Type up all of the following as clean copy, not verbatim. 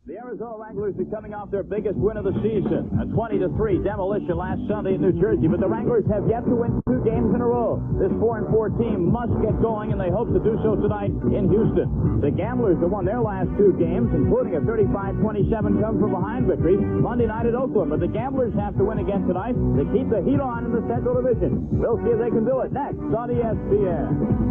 The Arizona Wranglers are coming off their biggest win of the season, a 20-3 demolition last Sunday in New Jersey. But the Wranglers have yet to win 2 games in a row. This 4-4 team must get going, and they hope to do so tonight in Houston. The Gamblers have won their last 2 games, including a 35-27 come-from-behind victory Monday night at Oakland. But the Gamblers have to win again tonight to keep the heat on in the Central Division. We'll see if they can do it next on ESPN.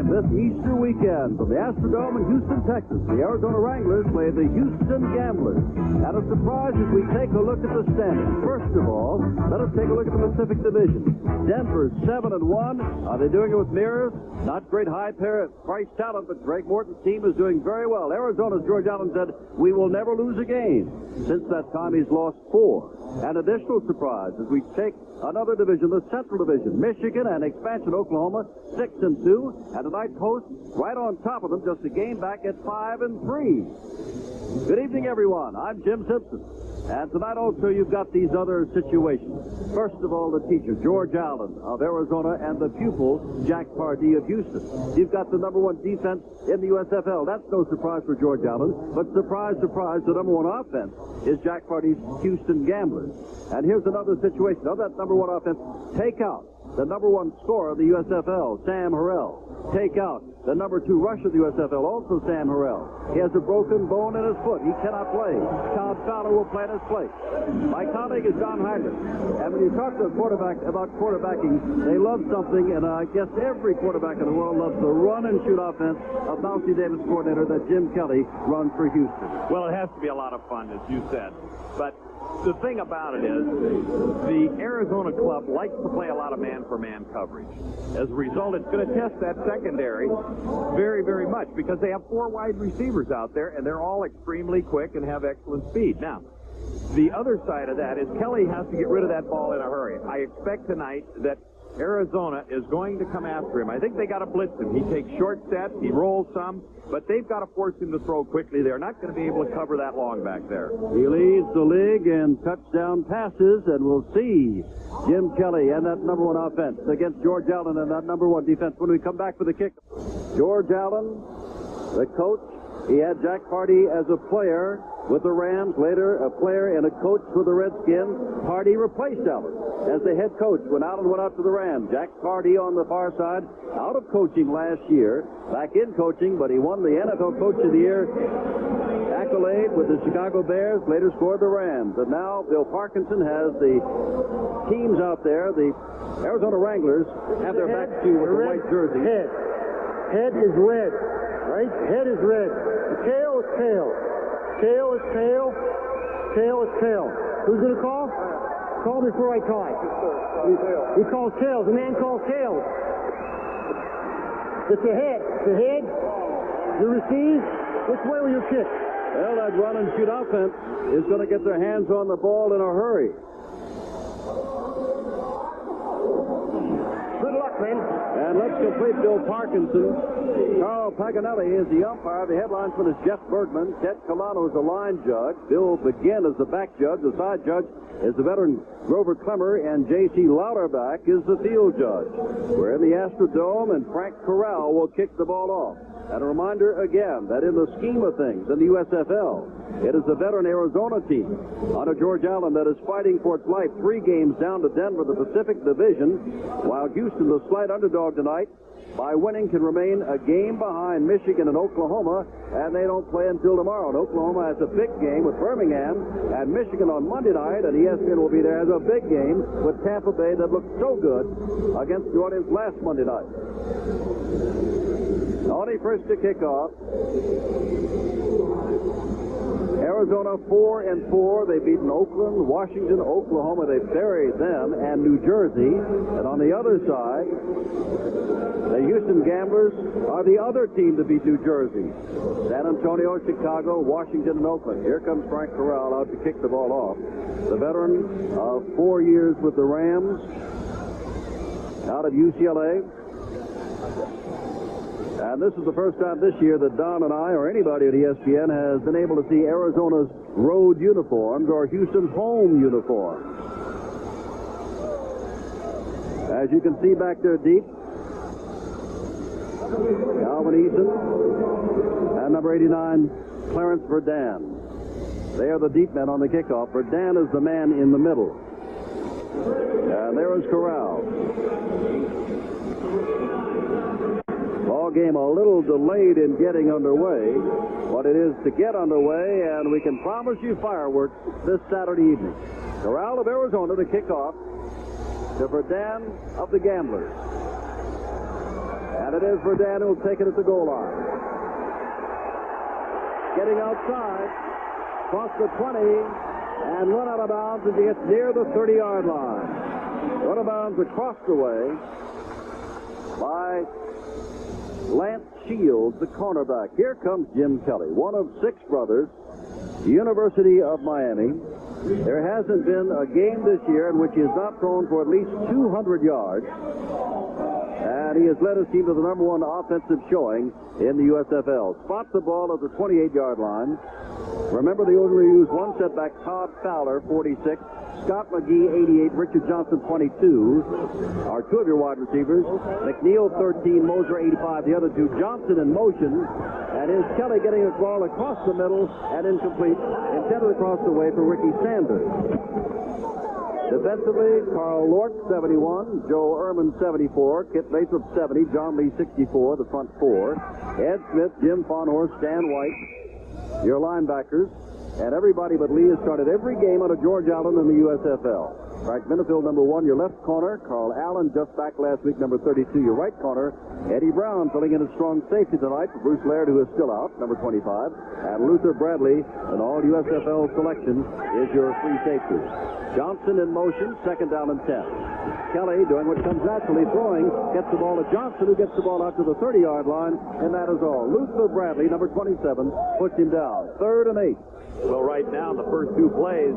This Easter weekend from the Astrodome in Houston, Texas, the Arizona Wranglers play the Houston Gamblers. And a surprise as we take a look at the standings. First of all, let us take a look at the Pacific Division. Denver's 7-1. Are they doing it with mirrors? Not great high-price talent, but Greg Morton's team is doing very well. Arizona's George Allen said, "We will never lose a game." Since that time, he's lost 4. An additional surprise as we take another division, the Central Division. Michigan and expansion Oklahoma, 6-2. And tonight's host right on top of them, just a game back at 5-3. Good evening, everyone. I'm Jim Simpson. And tonight also you've got these other situations. First of all, the teacher, George Allen of Arizona, and the pupil, Jack Pardee of Houston. You've got the number 1 defense in the USFL. That's no surprise for George Allen. But surprise, surprise, the number 1 offense is Jack Pardee's Houston Gamblers. And here's another situation of that number 1 offense. Take out the number 1 scorer of the USFL, Sam Harrell. Take out the number 2 rusher of the USFL, also Sam Harrell. He has a broken bone in his foot. He cannot play. Todd Fowler will play in his place. My colleague is Don Heinrich. And when you talk to a quarterback about quarterbacking, they love something, and I guess every quarterback in the world loves the run-and-shoot offense of Bouncy Davis coordinator that Jim Kelly runs for Houston. Well, it has to be a lot of fun, as you said. But the thing about it is the Arizona club likes to play a lot of man-for-man coverage. As a result, it's going to test that secondary very, very much because they have 4 wide receivers out there, and they're all extremely quick and have excellent speed. Now, the other side of that is Kelly has to get rid of that ball in a hurry. I expect tonight that Arizona is going to come after him. I think they got to blitz him. He takes short sets, he rolls some, but they've got to force him to throw quickly. They're not going to be able to cover that long back there. He leads the league in touchdown passes, and we'll see Jim Kelly and that number 1 offense against George Allen and that number 1 defense when we come back for the kick. George Allen, the coach, he had Jack Pardee as a player with the Rams, later a player and a coach for the Redskins. Pardee replaced Allen as the head coach when Allen went out to the Rams. Jack Pardee on the far side, out of coaching last year, back in coaching, but he won the NFL Coach of the Year accolade with the Chicago Bears, later scored the Rams. And now Bill Parkinson has the teams out there. The Arizona Wranglers have their backs to with the white jersey. Head is red, right? Head is red. The tail is tail. Tail is tail. Tail is tail. Who's going to call? Call before I talk. He calls tails. The man calls tails. It's the head. The head. You receive. Which way will you kick? Well, that run-and-shoot offense is going to get their hands on the ball in a hurry. Good luck, man. And let's complete Bill Parkinson. Carl Paganelli is the umpire. The headlinesman is Jeff Bergman. Ted Colano is the line judge. Bill Begin is the back judge. The side judge is the veteran Grover Clemmer. And J.C. Lauterbach is the field judge. We're in the Astrodome, and Frank Corral will kick the ball off. And a reminder again that in the scheme of things in the USFL, it is the veteran Arizona team under George Allen that is fighting for its life. 3 games down to Denver, the Pacific Division, while Houston, the slight underdog tonight, by winning can remain a game behind Michigan and Oklahoma, and they don't play until tomorrow. And Oklahoma has a big game with Birmingham, and Michigan on Monday night, and ESPN will be there, has a big game with Tampa Bay that looked so good against New Orleans last Monday night. Only first to kick off. Arizona 4-4. They've beaten Oakland, Washington, Oklahoma. They've buried them, and New Jersey. And on the other side, the Houston Gamblers are the other team to beat New Jersey. San Antonio, Chicago, Washington, and Oakland. Here comes Frank Corral out to kick the ball off. The veteran of 4 years with the Rams out of UCLA. And this is the first time this year that Don and I, or anybody at ESPN, has been able to see Arizona's road uniforms or Houston's home uniforms. As you can see back there deep, Calvin Eason and number 89, Clarence Verdun. They are the deep men on the kickoff. Verdun is the man in the middle. And there is Corral. Ball game a little delayed in getting underway, but it is to get underway, and we can promise you fireworks this Saturday evening. Corral of Arizona to kick off to Verdun of the Gamblers. And it is Verdun who will take it at the goal line. Getting outside, cross the 20, and run out of bounds as he gets near the 30-yard line. Run out of bounds across the way by Lance Shields, the cornerback. Here comes Jim Kelly, one of 6 brothers, University of Miami. There hasn't been a game this year in which he has not thrown for at least 200 yards. And he has led his team to the #1 offensive showing in the USFL. Spots the ball at the 28-yard line. Remember, they only used one setback. Todd Fowler, 46. Scott McGee, 88. Richard Johnson, 22. Are 2 of your wide receivers. McNeil, 13. Moser, 85. The other 2. Johnson in motion. And is Kelly getting a ball across the middle and incomplete. Intended across the way for Ricky Sanders. Defensively, Carl Lort, 71. Joe Ehrman, 74. Kit Lathrop, 70. John Lee, 64. The front 4. Ed Smith, Jim Fonhorst, Stan White. Your linebackers. And everybody but Lee has started every game out of George Allen in the USFL. Frank Minifield, number 1, your left corner. Carl Allen, just back last week, number 32, your right corner. Eddie Brown filling in a strong safety tonight for Bruce Laird, who is still out, number 25. And Luther Bradley, an all-USFL selection, is your free safety. Johnson in motion, 2nd down and 10. Kelly doing what comes naturally, throwing, gets the ball to Johnson, who gets the ball out to the 30-yard line, and that is all. Luther Bradley, number 27, puts him down. 3rd and 8. Well, right now, in the first 2 plays,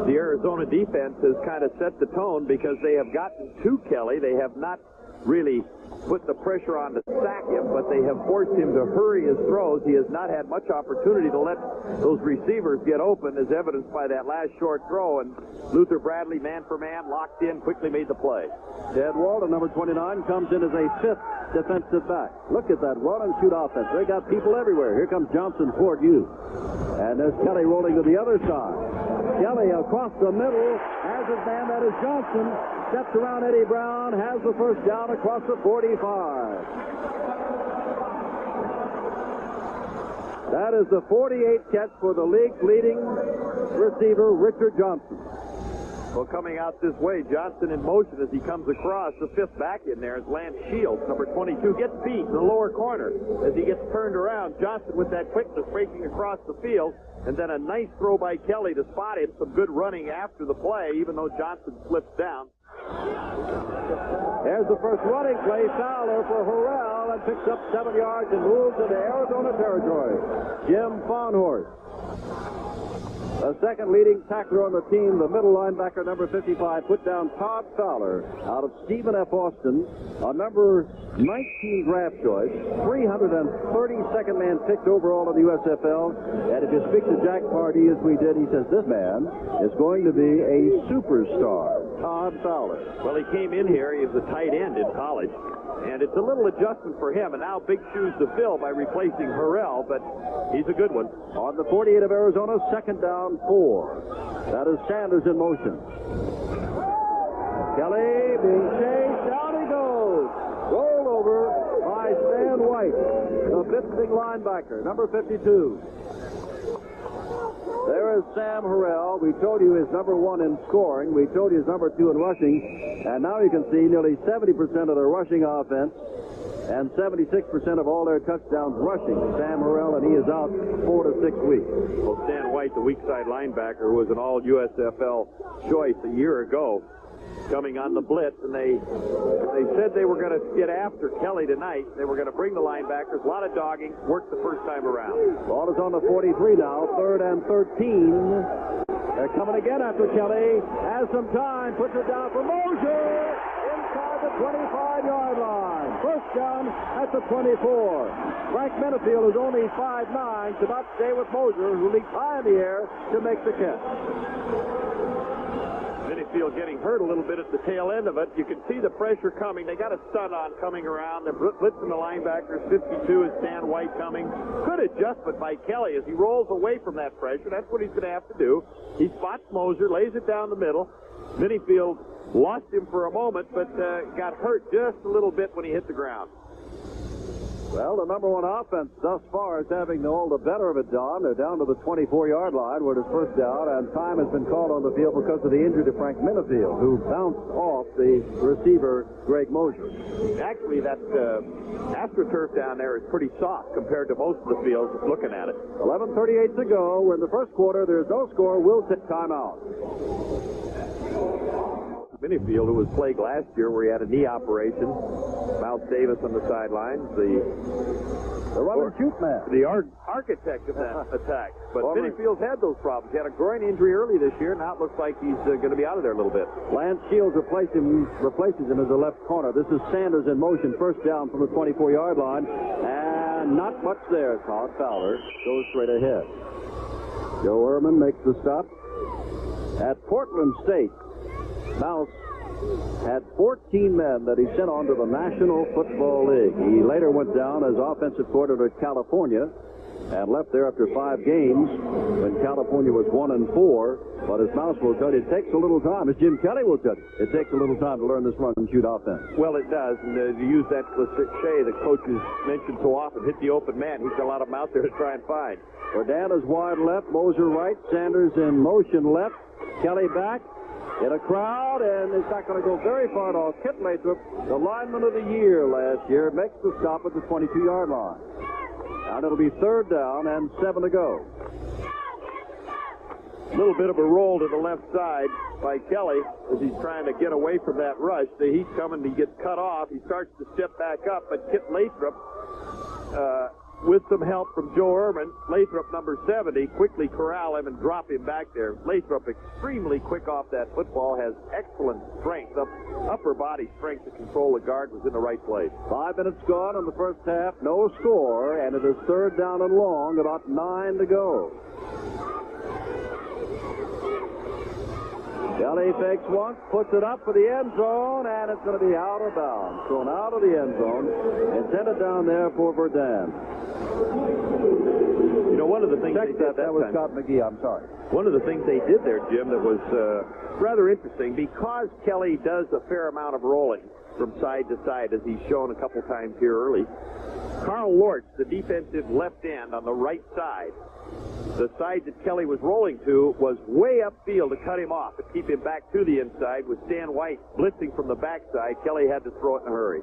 the Arizona defense has kind of set the tone because they have gotten to Kelly. They have not really put the pressure on to sack him, but they have forced him to hurry his throws. He has not had much opportunity to let those receivers get open, as evidenced by that last short throw. And Luther Bradley, man for man, locked in, quickly made the play. Ted Walton, number 29, comes in as a 5th defensive back. Look at that run-and-shoot offense. They got people everywhere. Here comes Johnson toward you. And there's Kelly rolling to the other side. Kelly across the middle has his man, that is Johnson. Steps around Eddie Brown, has the first down across the 45. That is the 48 catch for the league's leading receiver, Richard Johnson. Well, coming out this way, Johnson in motion as he comes across. The 5th back in there is Lance Shields, number 22. Gets beat in the lower corner as he gets turned around. Johnson with that quickness breaking across the field. And then a nice throw by Kelly to spot him. Some good running after the play, even though Johnson slips down. There's the first running play. Fowler for Harrell, and picks up 7 yards and moves into Arizona territory. Jim Fonhorst, the second leading tackler on the team, the middle linebacker, number 55, put down Todd Fowler out of Stephen F. Austin, a number 19 draft choice, 332nd man picked overall in the USFL. And if you speak to Jack Pardee as we did, he says this man is going to be a superstar. Todd Fowler. Well, he came in here. He was a tight end in college. And it's a little adjustment for him, and now big shoes to fill by replacing Harrell, but he's a good one. On the 48 of Arizona, 2nd down, 4. That is Sanders in motion. Kelly being chased. Down he goes. Rolled over by Stan White, the 5th linebacker, number 52. There is Sam Harrell. We told you he's number 1 in scoring. We told you he's number 2 in rushing. And now you can see nearly 70% of their rushing offense and 76% of all their touchdowns rushing. Sam Harrell, and he is out 4 to 6 weeks. Well, Stan White White, the weak side linebacker, who was an all USFL choice a year ago, coming on the blitz, and they said they were going to get after Kelly tonight. They were going to bring the linebackers, a lot of dogging, work the first time around. Ball is on the 43 now, 3rd and 13. They're coming again after Kelly. Has some time, puts it down for Mosier inside the 25-yard line. First down at the 24. Frank Minifield is only 5'9", could not stay with Mosier, who leaps high in the air to make the catch. Minifield getting hurt a little bit at the tail end of it. You can see the pressure coming. They got a stun on coming around. They're blitzing the linebackers. 52 is Stan White coming. Good adjustment by Kelly as he rolls away from that pressure. That's what he's going to have to do. He spots Mosier, lays it down the middle. Minifield lost him for a moment, but got hurt just a little bit when he hit the ground. Well, the number one offense thus far is having all the better of it, Don. They're down to the 24-yard line where it is first down, and time has been called on the field because of the injury to Frank Minifield, who bounced off the receiver, Greg Mosier. Actually, that AstroTurf down there is pretty soft compared to most of the fields looking at it. 11:38 to go. We're in the first quarter. There's no score. We'll take timeout. Minifield, who was plagued last year where he had a knee operation. Miles Davis on the sidelines, the run-and-shoot man. The architect of that attack. But Minifield's had those problems. He had a groin injury early this year. Now it looks like he's going to be out of there a little bit. Lance Shields replaces him as the left corner. This is Sanders in motion. First down from the 24-yard line. And not much there. Todd Fowler goes straight ahead. Joe Ehrman makes the stop. At Portland State, Mouse had 14 men that he sent on to the National Football League. He later went down as offensive coordinator at California and left there after 5 games when California was 1-4. But as Mouse will tell you, it takes a little time. As Jim Kelly will tell you, it takes a little time to learn this run-and-shoot offense. Well, it does. And to use that cliché that coaches mention so often, hit the open man. He's got a lot of them out there to try and find. Ordan is wide left, Mosier right, Sanders in motion left, Kelly back. In a crowd, and it's not going to go very far at all. Kit Lathrop, the lineman of the year last year, makes the stop at the 22-yard line. And it'll be 3rd down and 7 to go. A little bit of a roll to the left side by Kelly as he's trying to get away from that rush. The heat coming, he gets cut off. He starts to step back up, but Kit Lathrop, with some help from Joe Ehrman, Lathrop, number 70, quickly corral him and drop him back there. Lathrop, extremely quick off that football, has excellent strength, upper body strength to control the guard, was in the right place. 5 minutes gone in the first half, no score, and it is 3rd down and long, about 9 to go. Kelly fakes once, puts it up for the end zone, and it's going to be out of bounds. Thrown out of the end zone, intended down there for Verdun. You know, one of the things they did that was Scott McGee, I'm sorry. One of the things they did there, Jim, that was rather interesting, because Kelly does a fair amount of rolling from side to side, as he's shown a couple times here early. Carl Lortz, the defensive left end on the right side, the side that Kelly was rolling to was way upfield to cut him off and keep him back to the inside. With Stan White blitzing from the backside, Kelly had to throw it in a hurry.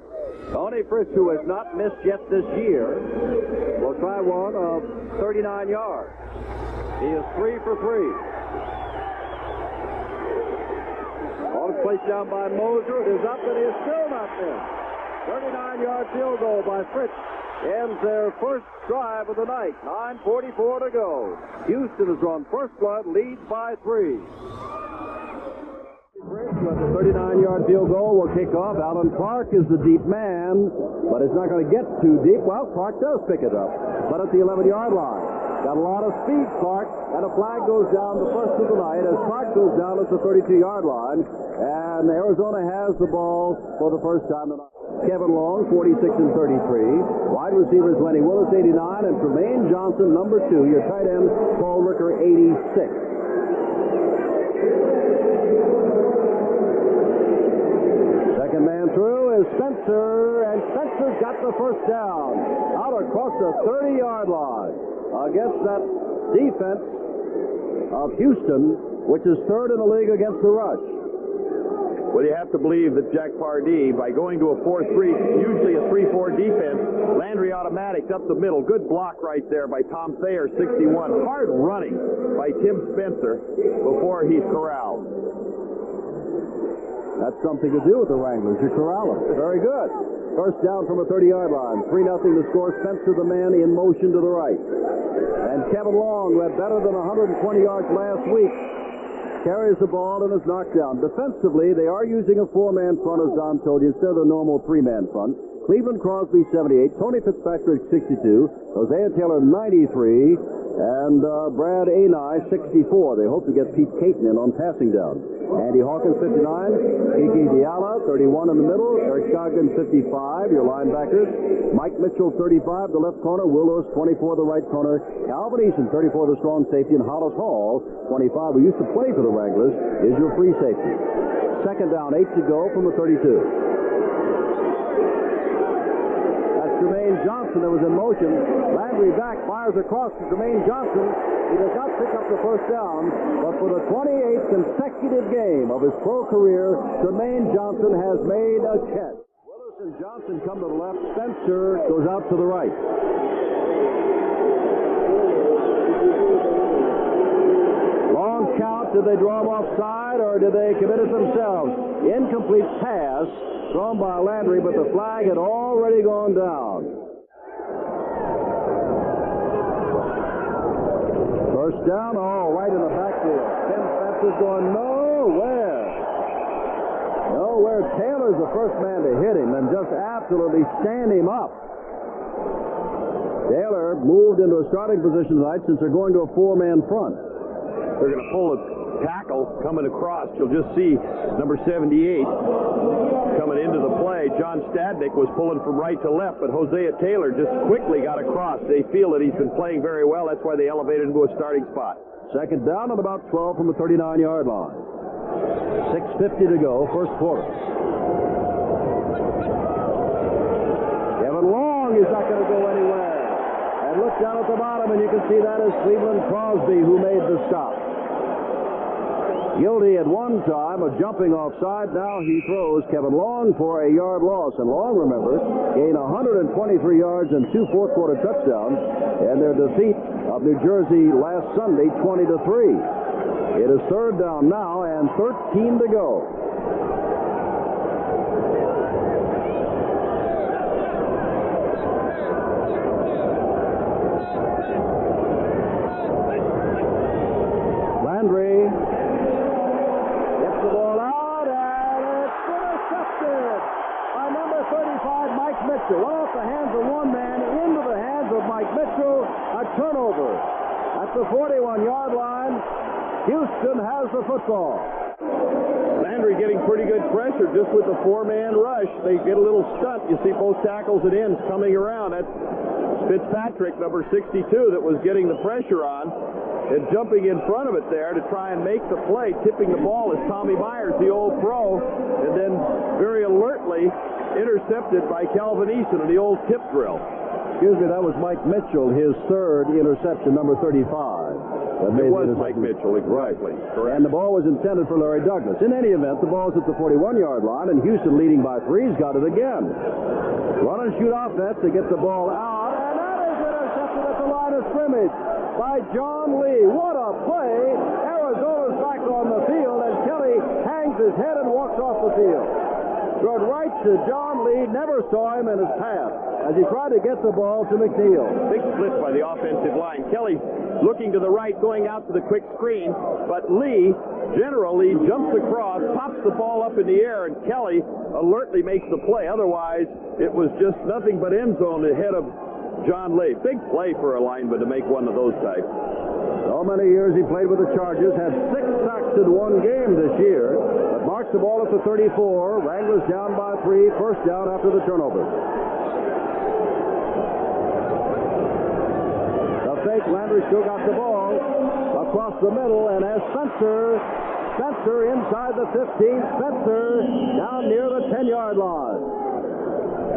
Tony Fritz, who has not missed yet this year, will try one of 39 yards. He is 3 for 3. Ball is placed down by Moser. It is up, and he is still not there. 39-yard field goal by Fritz ends their first drive of the night. 9:44 to go. Houston has drawn first blood, leads by 3. The 39-yard field goal will kick off. Alan Clark is the deep man, but it's not going to get too deep. Well, Clark does pick it up, but at the 11-yard line. Got a lot of speed, Clark, and a flag goes down the first of the night as Clark goes down at the 32-yard line, and Arizona has the ball for the first time tonight. Kevin Long, 46 and 33. Wide receivers Lenny Willis, 89, and Tremaine Johnson, number 2. Your tight end, Paul Ricker, 86. Second man through is Spencer, and Spencer's got the first down out across the 30-yard line against that defense of Houston, which is 3rd in the league against the rush. Well, you have to believe that Jack Pardee, by going to a 4-3, usually a 3-4 defense, Landry automatics up the middle. Good block right there by Tom Thayer, 61. Hard running by Tim Spencer before he's corralled. That's something to do with the Wranglers. You corral them. Very good. First down from a 30-yard line. 3-0 to score. Spencer, the man, in motion to the right. And Kevin Long, who had better than 120 yards last week, carries the ball and is knocked down. Defensively, they are using a 4-man front, as Don told you, instead of the normal 3-man front. Cleveland Crosby, 78. Tony Fitzpatrick, 62. Hosea Taylor, 93. And Brad Anai, 64. They hope to get Pete Caton in on passing downs. Andy Hawkins, 59. Kiki Diala, 31 in the middle. Eric Scoggin, 55. Your linebackers. Mike Mitchell, 35, the left corner. Will Lewis, 24, the right corner. Calvin Eason, 34, the strong safety. And Hollis Hall, 25, who used to play for the Wranglers, is your free safety. Second down, 8 to go from the 32. Jermaine Johnson that was in motion. Landry back, fires across to Jermaine Johnson. He does not pick up the first down, but for the 28th consecutive game of his pro career, Jermaine Johnson has made a catch. Willis and Johnson come to the left. Spencer goes out to the right. Long count. Did they draw him offside, or did they commit it themselves? Incomplete pass thrown by Landry, but the flag had already gone down. First down, right in the backfield. Ken Spencer's going nowhere. Taylor's the first man to hit him and just absolutely stand him up. Taylor moved into a starting position tonight since they're going to a 4-man front. They're going to pull a tackle coming across. You'll just see number 78 coming into the play. John Stadnick was pulling from right to left, but Hosea Taylor just quickly got across. They feel that he's been playing very well. That's why they elevated him to a starting spot. Second down and about 12 from the 39-yard line. 6:50 to go, first quarter. Kevin Long is not going to go anywhere. And look down at the bottom, and you can see that is Cleveland Crosby who made the stop. Guilty at one time of jumping offside. Now he throws Kevin Long for a yard loss. And Long, remember, gained 123 yards and 2 fourth-quarter touchdowns in their defeat of New Jersey last Sunday, 20-3. It is third down now and 13 to go. Landry gets the ball out, and it's intercepted by number 35, Mike Mitchell. Went off the hands of one man into the hands of Mike Mitchell. A turnover at the 41-yard line. Houston has the football. Landry getting pretty good pressure just with the 4-man rush. They get a little stunt. You see both tackles and ends coming around. That's Fitzpatrick, number 62, that was getting the pressure on. And jumping in front of it there to try and make the play, tipping the ball is Tommy Myers, the old pro, and then very alertly intercepted by Calvin Eason in the old tip drill. Excuse me, that was Mike Mitchell, his third interception, number 35. It was Mike Mitchell, exactly. Correct. And the ball was intended for Larry Douglas. In any event, the ball's at the 41-yard line, and Houston, leading by 3, has got it again. Run and shoot offense to get the ball out, and that is intercepted at the line of scrimmage by John Lee. What a play! Arizona's back on the field, and Kelly hangs his head and walks off the field. Threw it right to John Lee, never saw him in his path as he tried to get the ball to McNeil. Big split by the offensive line. Kelly looking to the right, going out to the quick screen, but Lee generally jumps across, pops the ball up in the air, and Kelly alertly makes the play. Otherwise, it was just nothing but end zone ahead of John Lee. Big play for a lineman to make one of those types. So many years he played with the Chargers, had 6 sacks in one game this year, but marks the ball at the 34. Wranglers down by 3, first down after the turnover. The fake, Landry still got the ball across the middle, and as Spencer inside the 15, Spencer down near the 10-yard line.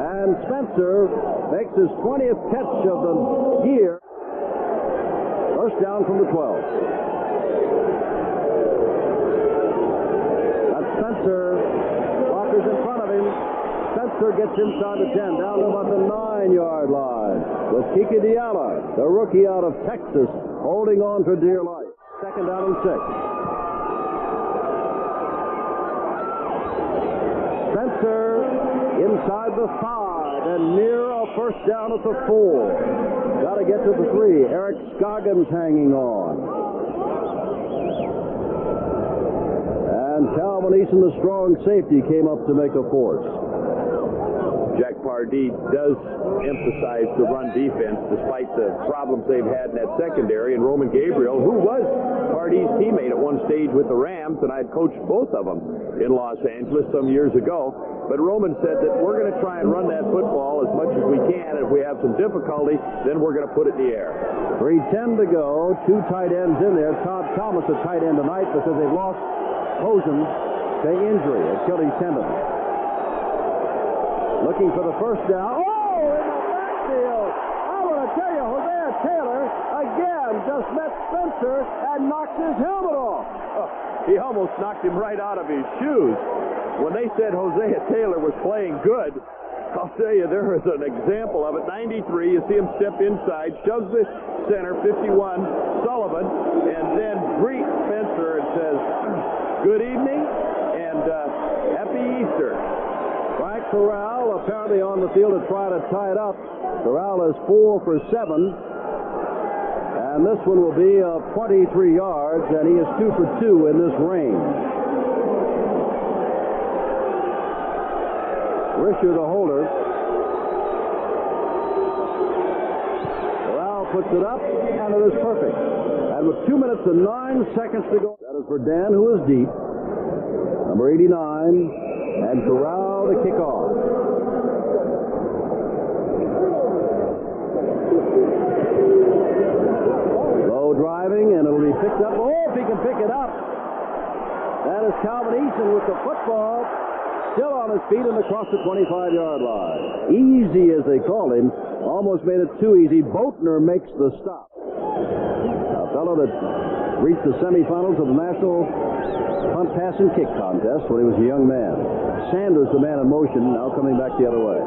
And Spencer makes his 20th catch of the year. First down from the 12. That's Spencer Spencer's in front of him. Spencer gets inside the 10, down to about the 9-yard line. With Kiki Diallo, the rookie out of Texas, holding on for dear life. Second down and 6. Spencer inside the 5 and near a first down at the 4. Got to get to the 3. Eric Scoggins hanging on. And Calvin Eason, the strong safety, came up to make a force. Jack Pardee does emphasize the run defense despite the problems they've had in that secondary. And Roman Gabriel, who was Pardee's teammate at one stage with the Rams, and I'd coached both of them in Los Angeles some years ago. But Roman said that we're going to try and run that football as much as we can. And if we have some difficulty, then we're going to put it in the air. 3:10 to go. 2 tight ends in there. Todd Thomas, a tight end tonight, because they've lost Posen to injury, Achilles tendon. Looking for the first down. Oh, in the backfield. I want to tell you, Hosea Taylor again just met Spencer and knocked his helmet off. Oh, he almost knocked him right out of his shoes. When they said Hosea Taylor was playing good, I'll tell you, there is an example of it. 93, you see him step inside, shoves the center, 51, Sullivan, and then greets Spencer and says, good evening and happy Easter. Frank Corral apparently on the field to try to tie it up. Corral is 4 for 7. And this one will be 23 yards, and he is 2 for 2 in this range. Risher, the holder. Corral puts it up, and it is perfect. And with 2 minutes and 9 seconds to go, that is for Dan, who is deep. Number 89, and Corral to kick off. Low driving, and it'll be picked up. Oh, if he can pick it up. That is Calvin Eason with the football. Still on his feet and across the 25-yard line. Easy, as they call him. Almost made it too easy. Boatner makes the stop. A fellow that reached the semifinals of the National Punt, Pass, and Kick contest when he was a young man. Sanders, the man in motion, now coming back the other way.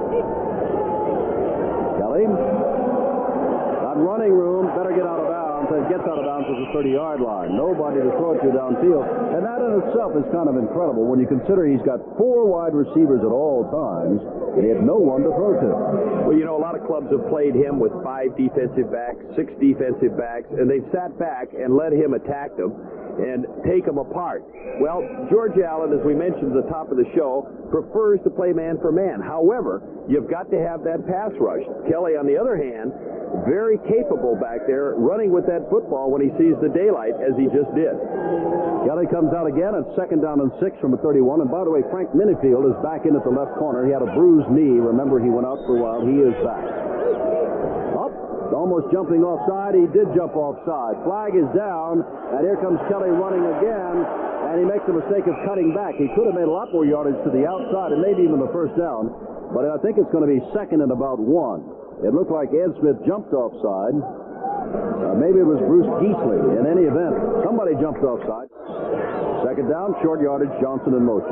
Kelly. Not running room. Better get out of bounds. And gets out of bounds at the 30-yard line. Nobody to throw it to downfield. And that in itself is kind of incredible when you consider he's got 4 wide receivers at all times, and he had no one to throw to. Well, you know, a lot of clubs have played him with 5 defensive backs, 6 defensive backs, and they've sat back and let him attack them and take them apart. Well, George Allen, as we mentioned at the top of the show, prefers to play man for man. However, you've got to have that pass rush. Kelly, on the other hand, very capable back there, running with that football when he sees the daylight, as he just did. Kelly comes out again at second down and 6 from a 31. And by the way, Frank Minifield is back in at the left corner. He had a bruised knee. Remember, he went out for a while. He is back. Up, almost jumping offside. He did jump offside. Flag is down, and here comes Kelly running again, and he makes the mistake of cutting back. He could have made a lot more yardage to the outside and maybe even the first down, but I think it's going to be second and about 1. It looked like Ed Smith jumped offside. Maybe it was Bruce Geesley. In any event, somebody jumped offside. Second down, short yardage, Johnson in motion.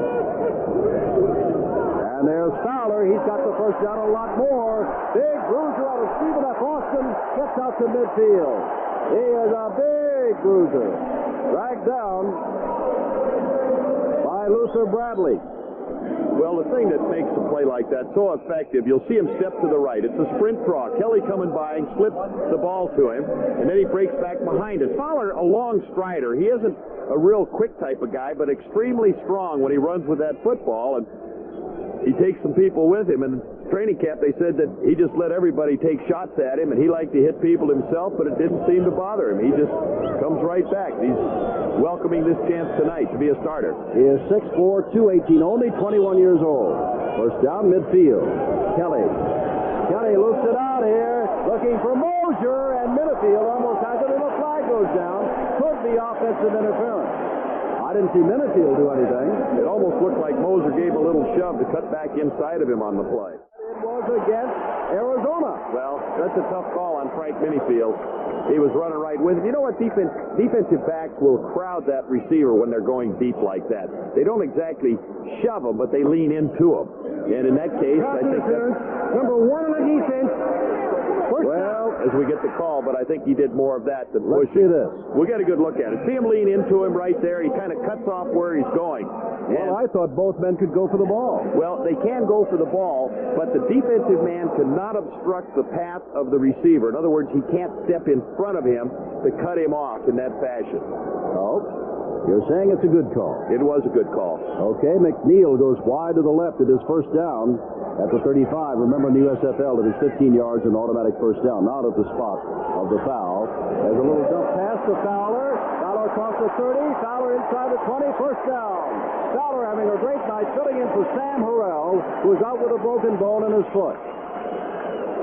And there's Fowler. He's got the first down, a lot more. Big bruiser out of Stephen F. Austin. Gets out to midfield. He is a big bruiser. Dragged down by Luther Bradley. Well, the thing that makes a play like that so effective, you'll see him step to the right. It's a sprint draw. Kelly coming by and slips the ball to him, and then he breaks back behind it. Fowler, a long strider. He isn't a real quick type of guy, but extremely strong when he runs with that football, and he takes some people with him. And in training camp, they said that he just let everybody take shots at him, and he liked to hit people himself, but it didn't seem to bother him. He just comes right back. He's welcoming this chance tonight to be a starter. He is 6'4", 218, only 21 years old. First down, midfield. Kelly. Kelly loops it out here, looking for Mosier, and Minifield almost has it, and the flag goes down. Could be offensive interference. I didn't see Minifield do anything. It almost looked like Moser gave a little shove to cut back inside of him on the play. It was against Arizona. Well, that's a tough call on Frank Minifield. He was running right with him. You know what? Defensive backs will crowd that receiver when they're going deep like that. They don't exactly shove him, but they lean into him. And in that case, I think that's... Number 1 on the defense. Well, as we get the call, but I think he did more of that than Let's pushing. see this. We'll get a good look at it. See him lean into him right there. He kind of cuts off where he's going. Well, I thought both men could go for the ball. Well, they can go for the ball, but the defensive man cannot obstruct the path of the receiver. In other words, he can't step in front of him to cut him off in that fashion. Oh, you're saying it's a good call. It was a good call. Okay, McNeil goes wide to the left at his first down at the 35. Remember, in the USFL, it is 15 yards and automatic first down. Not at the spot of the foul. There's a little dump pass to Fowler. Fowler across the 30. Fowler inside the 20. First down. Fowler having a great night, filling in for Sam Harrell, who's out with a broken bone in his foot.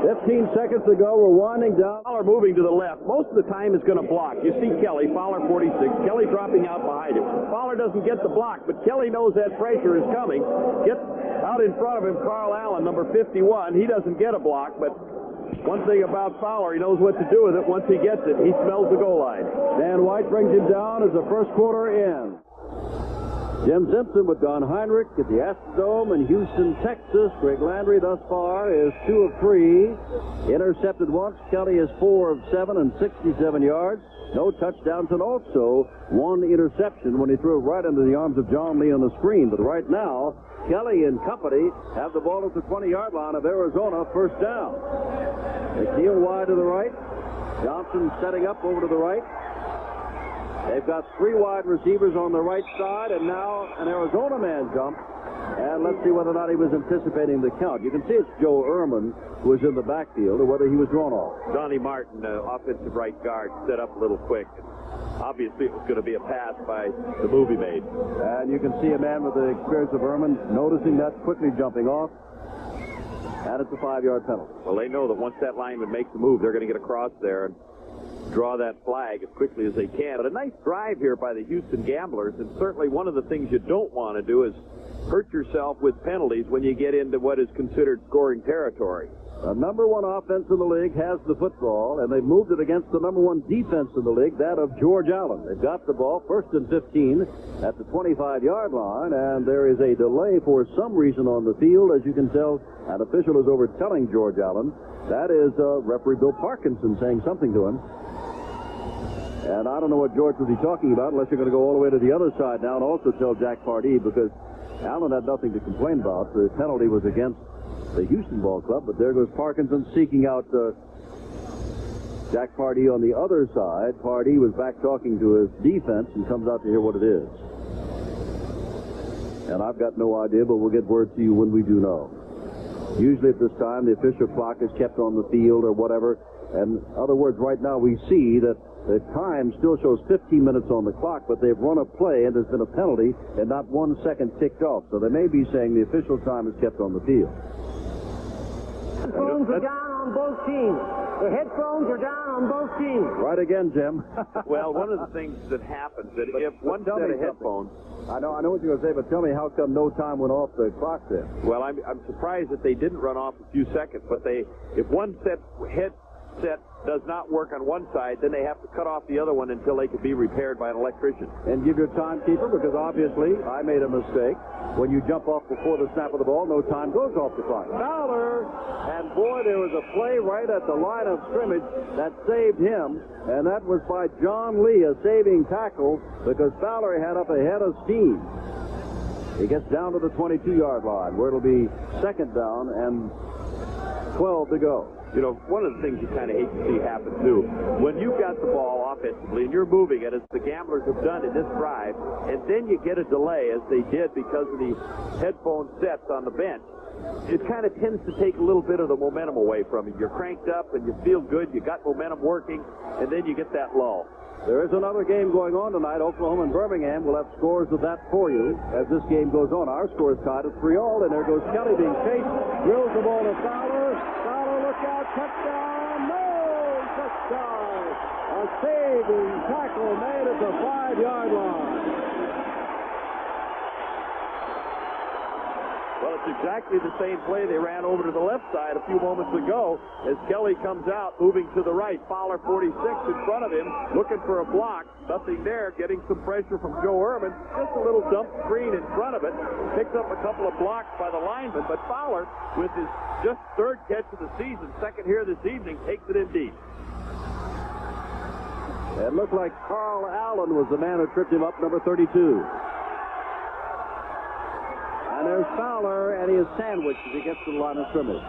15 seconds to go. We're winding down. Fowler moving to the left. Most of the time is going to block. You see Kelly, Fowler 46. Kelly dropping out behind him. Fowler doesn't get the block, but Kelly knows that pressure is coming. Gets out in front of him, Carl Allen, number 51. He doesn't get a block, but one thing about Fowler, he knows what to do with it. Once he gets it, he smells the goal line. Dan White brings him down as the first quarter ends. Jim Simpson with Don Heinrich at the Astrodome in Houston, Texas. Greg Landry thus far is 2 of 3. Intercepted once. Kelly is 4 of 7 and 67 yards. No touchdowns and also 1 interception when he threw it right into the arms of John Lee on the screen. But right now, Kelly and company have the ball at the 20-yard line of Arizona, first down. McNeil wide to the right. Johnson setting up over to the right. They've got 3 wide receivers on the right side, and now an Arizona man jump. And let's see whether or not he was anticipating the count. You can see it's Joe Ehrman who was in the backfield, or whether he was drawn off. Donnie Martin, offensive right guard, set up a little quick. Obviously, it was going to be a pass by the move he made. And you can see a man with the experience of Ehrman noticing that, quickly jumping off. And it's a 5-yard penalty. Well, they know that once that lineman makes the move, they're going to get across there and draw that flag as quickly as they can. But a nice drive here by the Houston Gamblers, and certainly one of the things you don't want to do is hurt yourself with penalties when you get into what is considered scoring territory. The number 1 offense in the league has the football, and they've moved it against the number 1 defense in the league, that of George Allen. They've got the ball first and 15 at the 25-yard line, and there is a delay for some reason on the field. As you can tell, an official is overtelling George Allen. That is referee Bill Parkinson saying something to him. And I don't know what George was he talking about, unless you're going to go all the way to the other side now and also tell Jack Pardee, because Allen had nothing to complain about. The penalty was against the Houston Ball Club, but there goes Parkinson seeking out Jack Pardee on the other side. Pardee was back talking to his defense and comes out to hear what it is. And I've got no idea, but we'll get word to you when we do know. Usually at this time, the official clock is kept on the field or whatever. And in other words, right now we see that the time still shows 15 minutes on the clock, but they've run a play and there's been a penalty and not 1 second ticked off. So they may be saying the official time is kept on the field. Headphones are down on both teams. The headphones are down on both teams. Right again, Jim. Well, one of the things that happens that if one set of headphones... I know what you're going to say, but tell me how come no time went off the clock there? Well, I'm surprised that they didn't run off a few seconds, but if one headset does not work on one side, then they have to cut off the other one until they can be repaired by an electrician. And give your timekeeper, because obviously I made a mistake. When you jump off before the snap of the ball, no time goes off the clock. Fowler! And boy, there was a play right at the line of scrimmage that saved him, and that was by John Lee, a saving tackle, because Fowler had up a head of steam. He gets down to the 22-yard line, where it'll be second down and 12 to go. You know, one of the things you kind of hate to see happen, too, when you've got the ball offensively and you're moving it, as the Gamblers have done in this drive, and then you get a delay, as they did because of the headphone sets on the bench, it kind of tends to take a little bit of the momentum away from you. You're cranked up and you feel good, you got momentum working, and then you get that lull. There is another game going on tonight. Oklahoma and Birmingham will have scores of that for you as this game goes on. Our score is tied at 3-all, and there goes Kelly being chased. Drills the ball to Fowler. Fowler, look out, touchdown. No touchdown. A saving tackle made at the 5-yard line. Well, it's exactly the same play they ran over to the left side a few moments ago as Kelly comes out, moving to the right. Fowler, 46, in front of him, looking for a block. Nothing there, getting some pressure from Joe Ehrman. Just a little dump screen in front of it. Picks up a couple of blocks by the lineman, but Fowler, with his just third catch of the season, second here this evening, takes it in deep. It looked like Carl Allen was the man who tripped him up, number 32. And there's Fowler, and he is sandwiched as he gets to the line of scrimmage.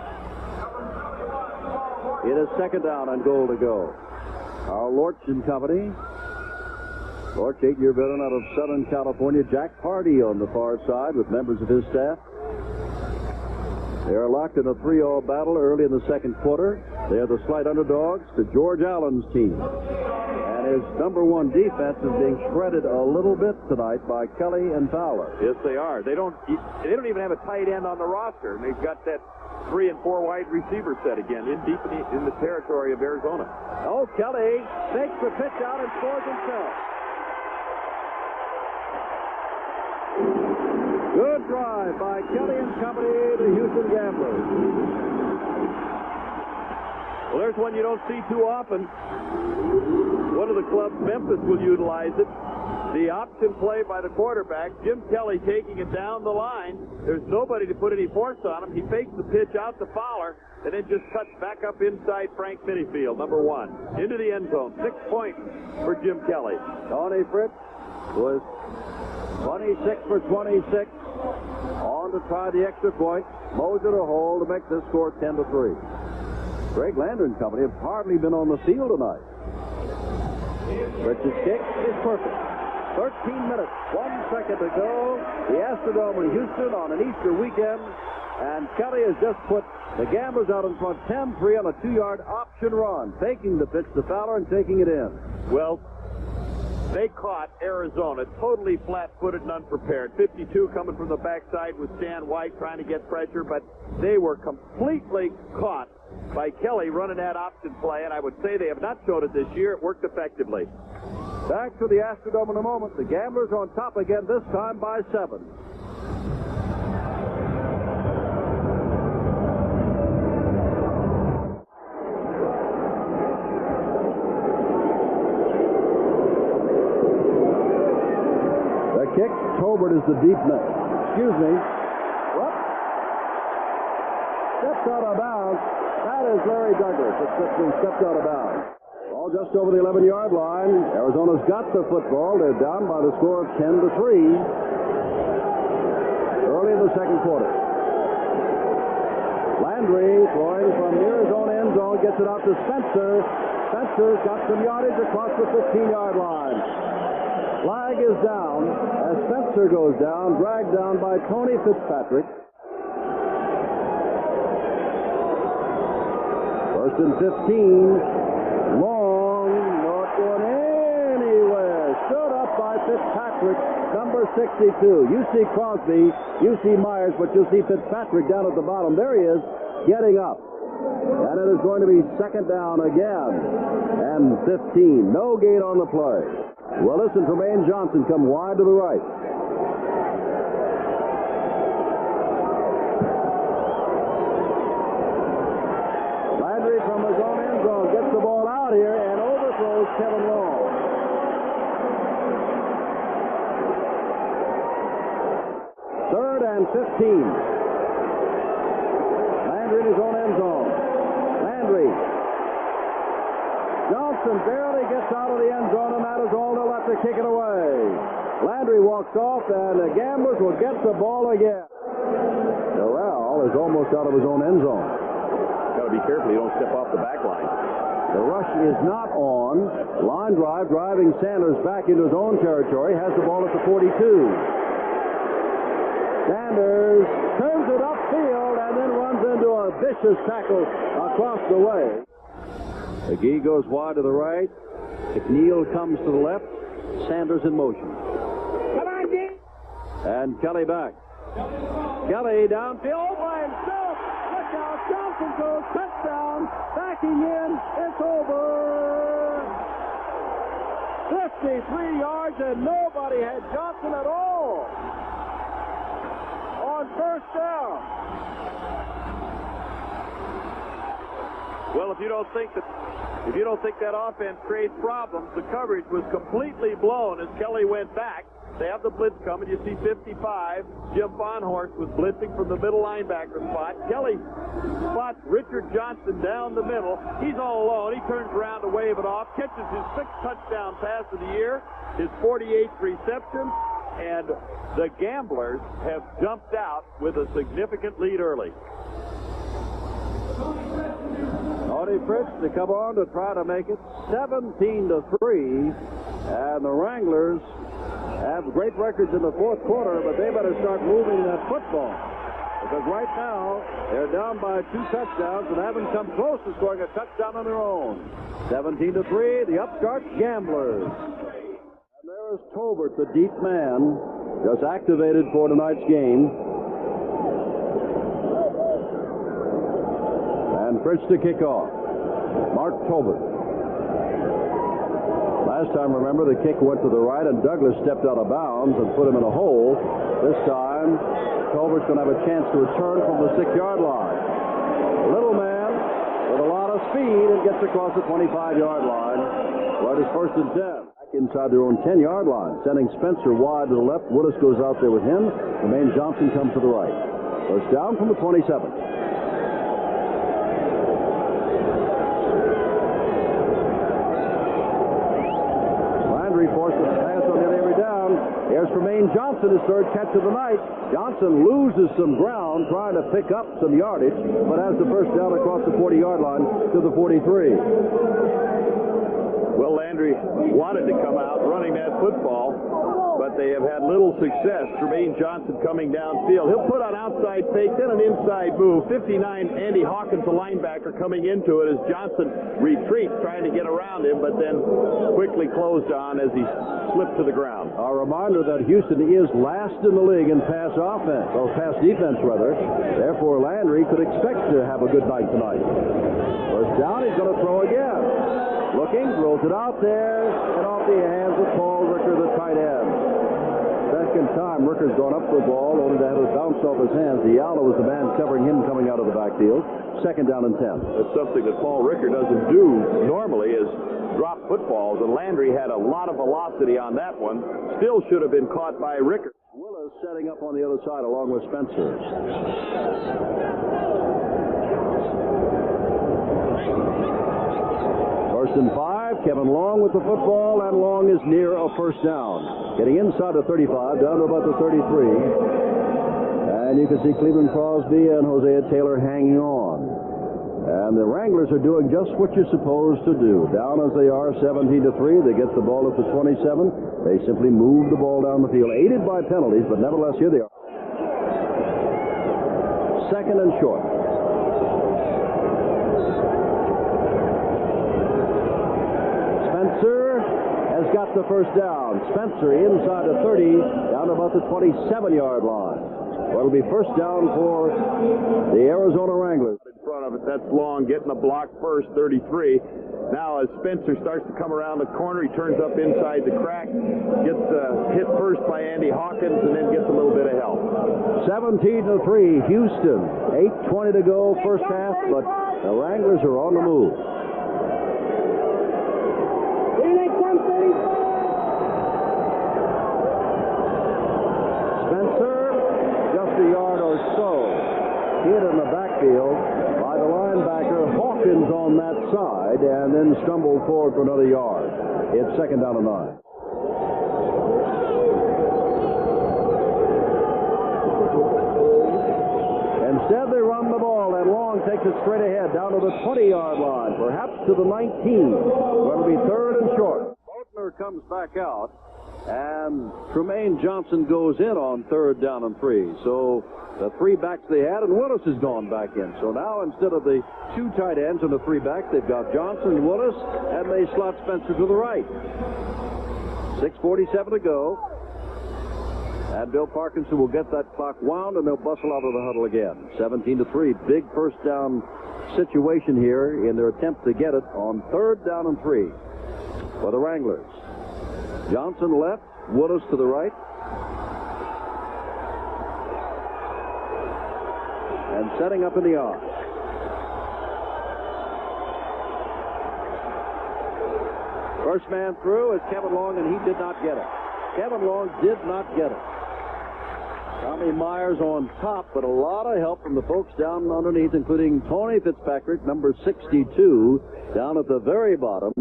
It is second down and goal to go. Our Lorch and company. Lorch, 8-year veteran out of Southern California. Jack Hardy on the far side with members of his staff. They are locked in a 3-all battle early in the second quarter. They are the slight underdogs to George Allen's team. And his number one defense is being shredded a little bit tonight by Kelly and Fowler. Yes, they are. They don't even have a tight end on the roster, and they've got that 3 and 4 wide receiver set again in deep in the territory of Arizona. Oh, Kelly takes the pitch out and scores himself. Good drive by Kelly and company, the Houston Gamblers. Well, there's one you don't see too often. One of the clubs, Memphis, will utilize it. The option play by the quarterback, Jim Kelly taking it down the line. There's nobody to put any force on him. He fakes the pitch out to Fowler and then just cuts back up inside Frank Minifield, number 1, into the end zone. 6 points for Jim Kelly. Tony Fritz was 26 for 26. On to try the extra point. Moser to hold to make this score 10-3. Greg Lander and company have hardly been on the field tonight. Fritz's kick is perfect. 13 minutes, 1 second to go. The Astrodome in Houston on an Easter weekend. And Kelly has just put the Gamblers out in front 10-3 on a 2-yard option run, taking the pitch to Fowler and taking it in. Well, they caught Arizona totally flat-footed and unprepared. 52 coming from the backside with Stan White trying to get pressure, but they were completely caught by Kelly running that option play, and I would say they have not showed it this year. It worked effectively. Back to the Astrodome in a moment. The Gamblers on top again, this time by 7. The kick, Tobert is the deep net. Excuse me. What? Stepped out of bounds. That is Larry Douglas. It's been stepped out of bounds. All just over the 11-yard line. Arizona's got the football. They're down by the score of 10-3. Early in the second quarter. Landry throwing from near his own end zone, gets it out to Spencer. Spencer's got some yardage across the 15-yard line. Flag is down as Spencer goes down, dragged down by Tony Fitzpatrick. First and 15. Long, not going anywhere. Stood up by Fitzpatrick, number 62. You see Crosby, you see Myers, but you'll see Fitzpatrick down at the bottom. There he is, getting up. And it is going to be second down again. And 15. No gain on the play. Willis and Tremaine Johnson come wide to the right. Landry from his own end zone gets the ball out here and overthrows Kevin Long. Third and 15. Landry in his own end zone. Landry. Johnson barely gets out of the end zone, and that is all they'll have to kick it away. Landry walks off, and the Gamblers will get the ball again. Terrell is almost out of his own end zone. Got to be careful you don't step off the back line. The rush is not on. Line drive driving Sanders back into his own territory. Has the ball at the 42. Sanders turns it upfield and then runs into a vicious tackle across the way. McGee goes wide to the right. McNeil comes to the left. Sanders in motion. Come on, G. And Kelly back. Kelly downfield by himself. Look out. Johnson goes. Touchdown. Backing in. It's over. 53 yards, and nobody had Johnson at all. on first down. Well, if you don't think that offense creates problems, the coverage was completely blown as Kelly went back. They have the blitz coming. You see 55. Jim Bonhorst was blitzing from the middle linebacker spot. Kelly spots Richard Johnson down the middle. He's all alone. He turns around to wave it off, catches his 6th touchdown pass of the year, his 48th reception, and the Gamblers have jumped out with a significant lead early. Tony Fritz to come on to try to make it 17-3, and the Wranglers have great records in the fourth quarter, but they better start moving that football, because right now they're down by 2 touchdowns and haven't come close to scoring a touchdown on their own. 17-3, the upstart Gamblers. And there is Tolbert, the deep man, just activated for tonight's game. And Fritz to kick off. Mark Tolbert. Last time, remember, the kick went to the right and Douglas stepped out of bounds and put him in a hole. This time, Tolbert's going to have a chance to return from the 6-yard line. A little man with a lot of speed and gets across the 25-yard line. Right, it's 1st and 10. Back inside their own 10-yard line, sending Spencer wide to the left. Willis goes out there with him. Jermaine Johnson comes to the right. First down from the 27. Forces the pass on the every down. Here's Jermaine Johnson, his 3rd catch of the night. Johnson loses some ground trying to pick up some yardage, but has the first down across the 40-yard line to the 43. Well, Landry wanted to come out running that football, but they have had little success. Jermaine Johnson coming downfield. He'll put on outside fake, then an inside move. 59, Andy Hawkins, a linebacker, coming into it as Johnson retreats, trying to get around him, but then quickly closed on as he slipped to the ground. A reminder that Houston is last in the league in pass offense, or pass defense, rather. Therefore, Landry could expect to have a good night tonight. First down, he's going to throw again. Looking, throws it out there, and off the hands of Paul Ricker, the tight end. Second time Ricker's gone up for the ball, only to have it bounce off his hands. Diallo was the man covering him coming out of the backfield. 2nd down and 10. That's something that Paul Ricker doesn't do normally, is drop footballs, and Landry had a lot of velocity on that one. Still should have been caught by Ricker. Willis setting up on the other side along with Spencer. First and 5, Kevin Long with the football, and Long is near a first down. Getting inside the 35, down to about the 33. And you can see Cleveland Crosby and Hosea Taylor hanging on. And the Wranglers are doing just what you're supposed to do. Down as they are, 17-3, they get the ball at the 27. They simply move the ball down the field, aided by penalties, but nevertheless, here they are. 2nd and short. Spencer has got the first down. Spencer inside the 30, down to about the 27-yard line. Well, it'll be first down for the Arizona Wranglers. In front of it, that's Long getting the block first, 33. Now as Spencer starts to come around the corner, he turns up inside the crack, gets hit first by Andy Hawkins, and then gets a little bit of help. 17-3, Houston. 8:20 to go, first half, but the Wranglers are on the move. Spencer, just a yard or so, hit in the backfield by the linebacker. Hawkins on that side, and then stumbled forward for another yard. It's 2nd down and 9. Instead, they run the ball, and Long takes it straight ahead down to the 20-yard line, perhaps to the 19. Going to be 3rd and short. Faulkner comes back out, and Tremaine Johnson goes in on 3rd down and 3. So the 3 backs they had, and Willis has gone back in. So now instead of the 2 tight ends and the 3 backs, they've got Johnson and Willis, and they slot Spencer to the right. 6:47 to go. And Bill Parkinson will get that clock wound, and they'll bustle out of the huddle again. 17-3, big first down situation here in their attempt to get it on 3rd down and 3 for the Wranglers. Johnson left, Willis to the right. and setting up in the arc. First man through is Kevin Long, and he did not get it. Kevin Long did not get it. Tommy Myers on top, but a lot of help from the folks down underneath, including Tony Fitzpatrick, number 62, down at the very bottom.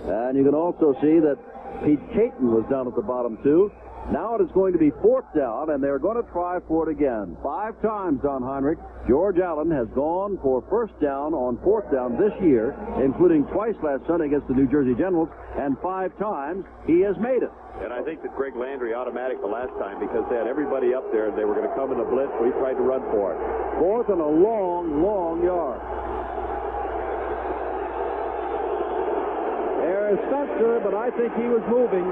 And you can also see that Pete Caton was down at the bottom, too. Now it is going to be fourth down, and they're going to try for it again. 5 times, Don Heinrich, George Allen has gone for first down on fourth down this year, including twice last Sunday against the New Jersey Generals, and 5 times he has made it. And I think that Greg Landry automatic the last time because they had everybody up there and they were going to come in a blitz, so he tried to run for it. Fourth and a long, long yard. There's Spencer, but I think he was moving.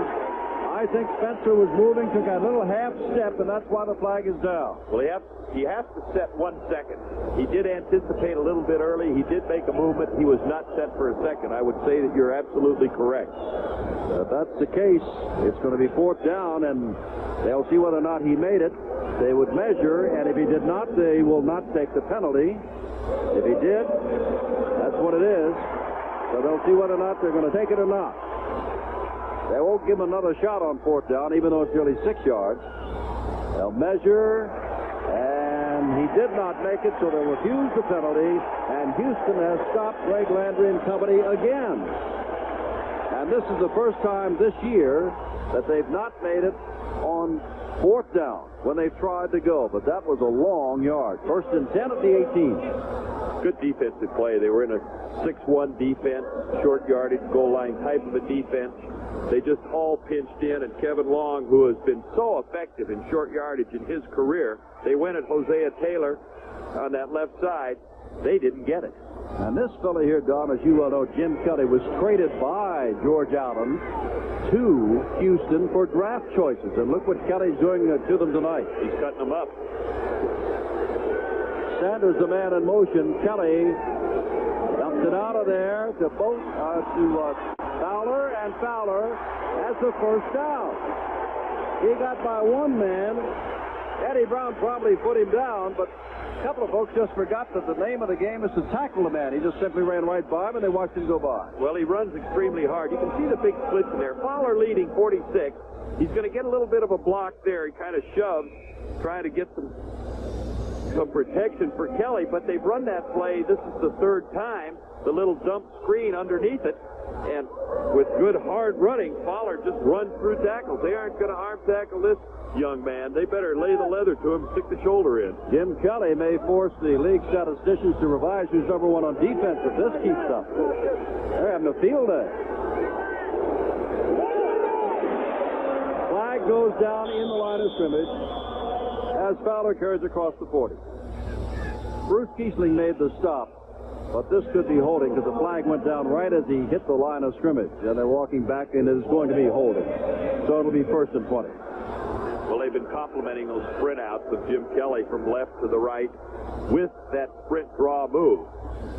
I think Spencer was moving, took a little half step, and that's why the flag is down. Well, he has to set 1 second. He did anticipate a little bit early. He did make a movement. He was not set for a second. I would say that you're absolutely correct. If that's the case, it's going to be fourth down, and they'll see whether or not he made it. They would measure, and if he did not, they will not take the penalty. If he did, that's what it is. So they'll see whether or not they're going to take it or not. They won't give him another shot on fourth down, even though it's nearly 6 yards. They'll measure, and he did not make it, so they'll refuse the penalty, and Houston has stopped Greg Landry and company again. And this is the first time this year that they've not made it on fourth down when they've tried to go, but that was a long yard. First and 10 at the 18. Good defensive play. They were in a 6-1 defense, short yardage, goal line type of a defense. They just all pinched in, and Kevin Long, who has been so effective in short yardage in his career, they went at Hosea Taylor on that left side. They didn't get it. And this fellow here, Don, as you well know, Jim Kelly, was traded by George Allen to Houston for draft choices. And look what Kelly's doing to them tonight. He's cutting them up. Sanders, the man in motion. Kelly dumps it out of there to Fowler, and Fowler has the first down. He got by one man. Eddie Brown probably put him down, but a couple of folks just forgot that the name of the game is to tackle the man. He just simply ran right by him, and they watched him go by. Well, he runs extremely hard. You can see the big splits in there. Fowler leading 46. He's going to get a little bit of a block there. He kind of shoves, trying to get some protection for Kelly, but they've run that play. This is the 3rd time. The little dump screen underneath it. And with good hard running, Fowler just runs through tackles. They aren't going to arm tackle this young man. They better lay the leather to him and stick the shoulder in. Jim Kelly may force the league statisticians to revise who's number 1 on defense if this keeps up. They're having a field day. Flag goes down in the line of scrimmage as Fowler carries across the 40. Bruce Kiesling made the stop, but this could be holding because the flag went down right as he hit the line of scrimmage, and they're walking back, and it is going to be holding. So it'll be first and 20. Well, they've been complimenting those sprint outs of Jim Kelly from left to the right with that sprint draw move.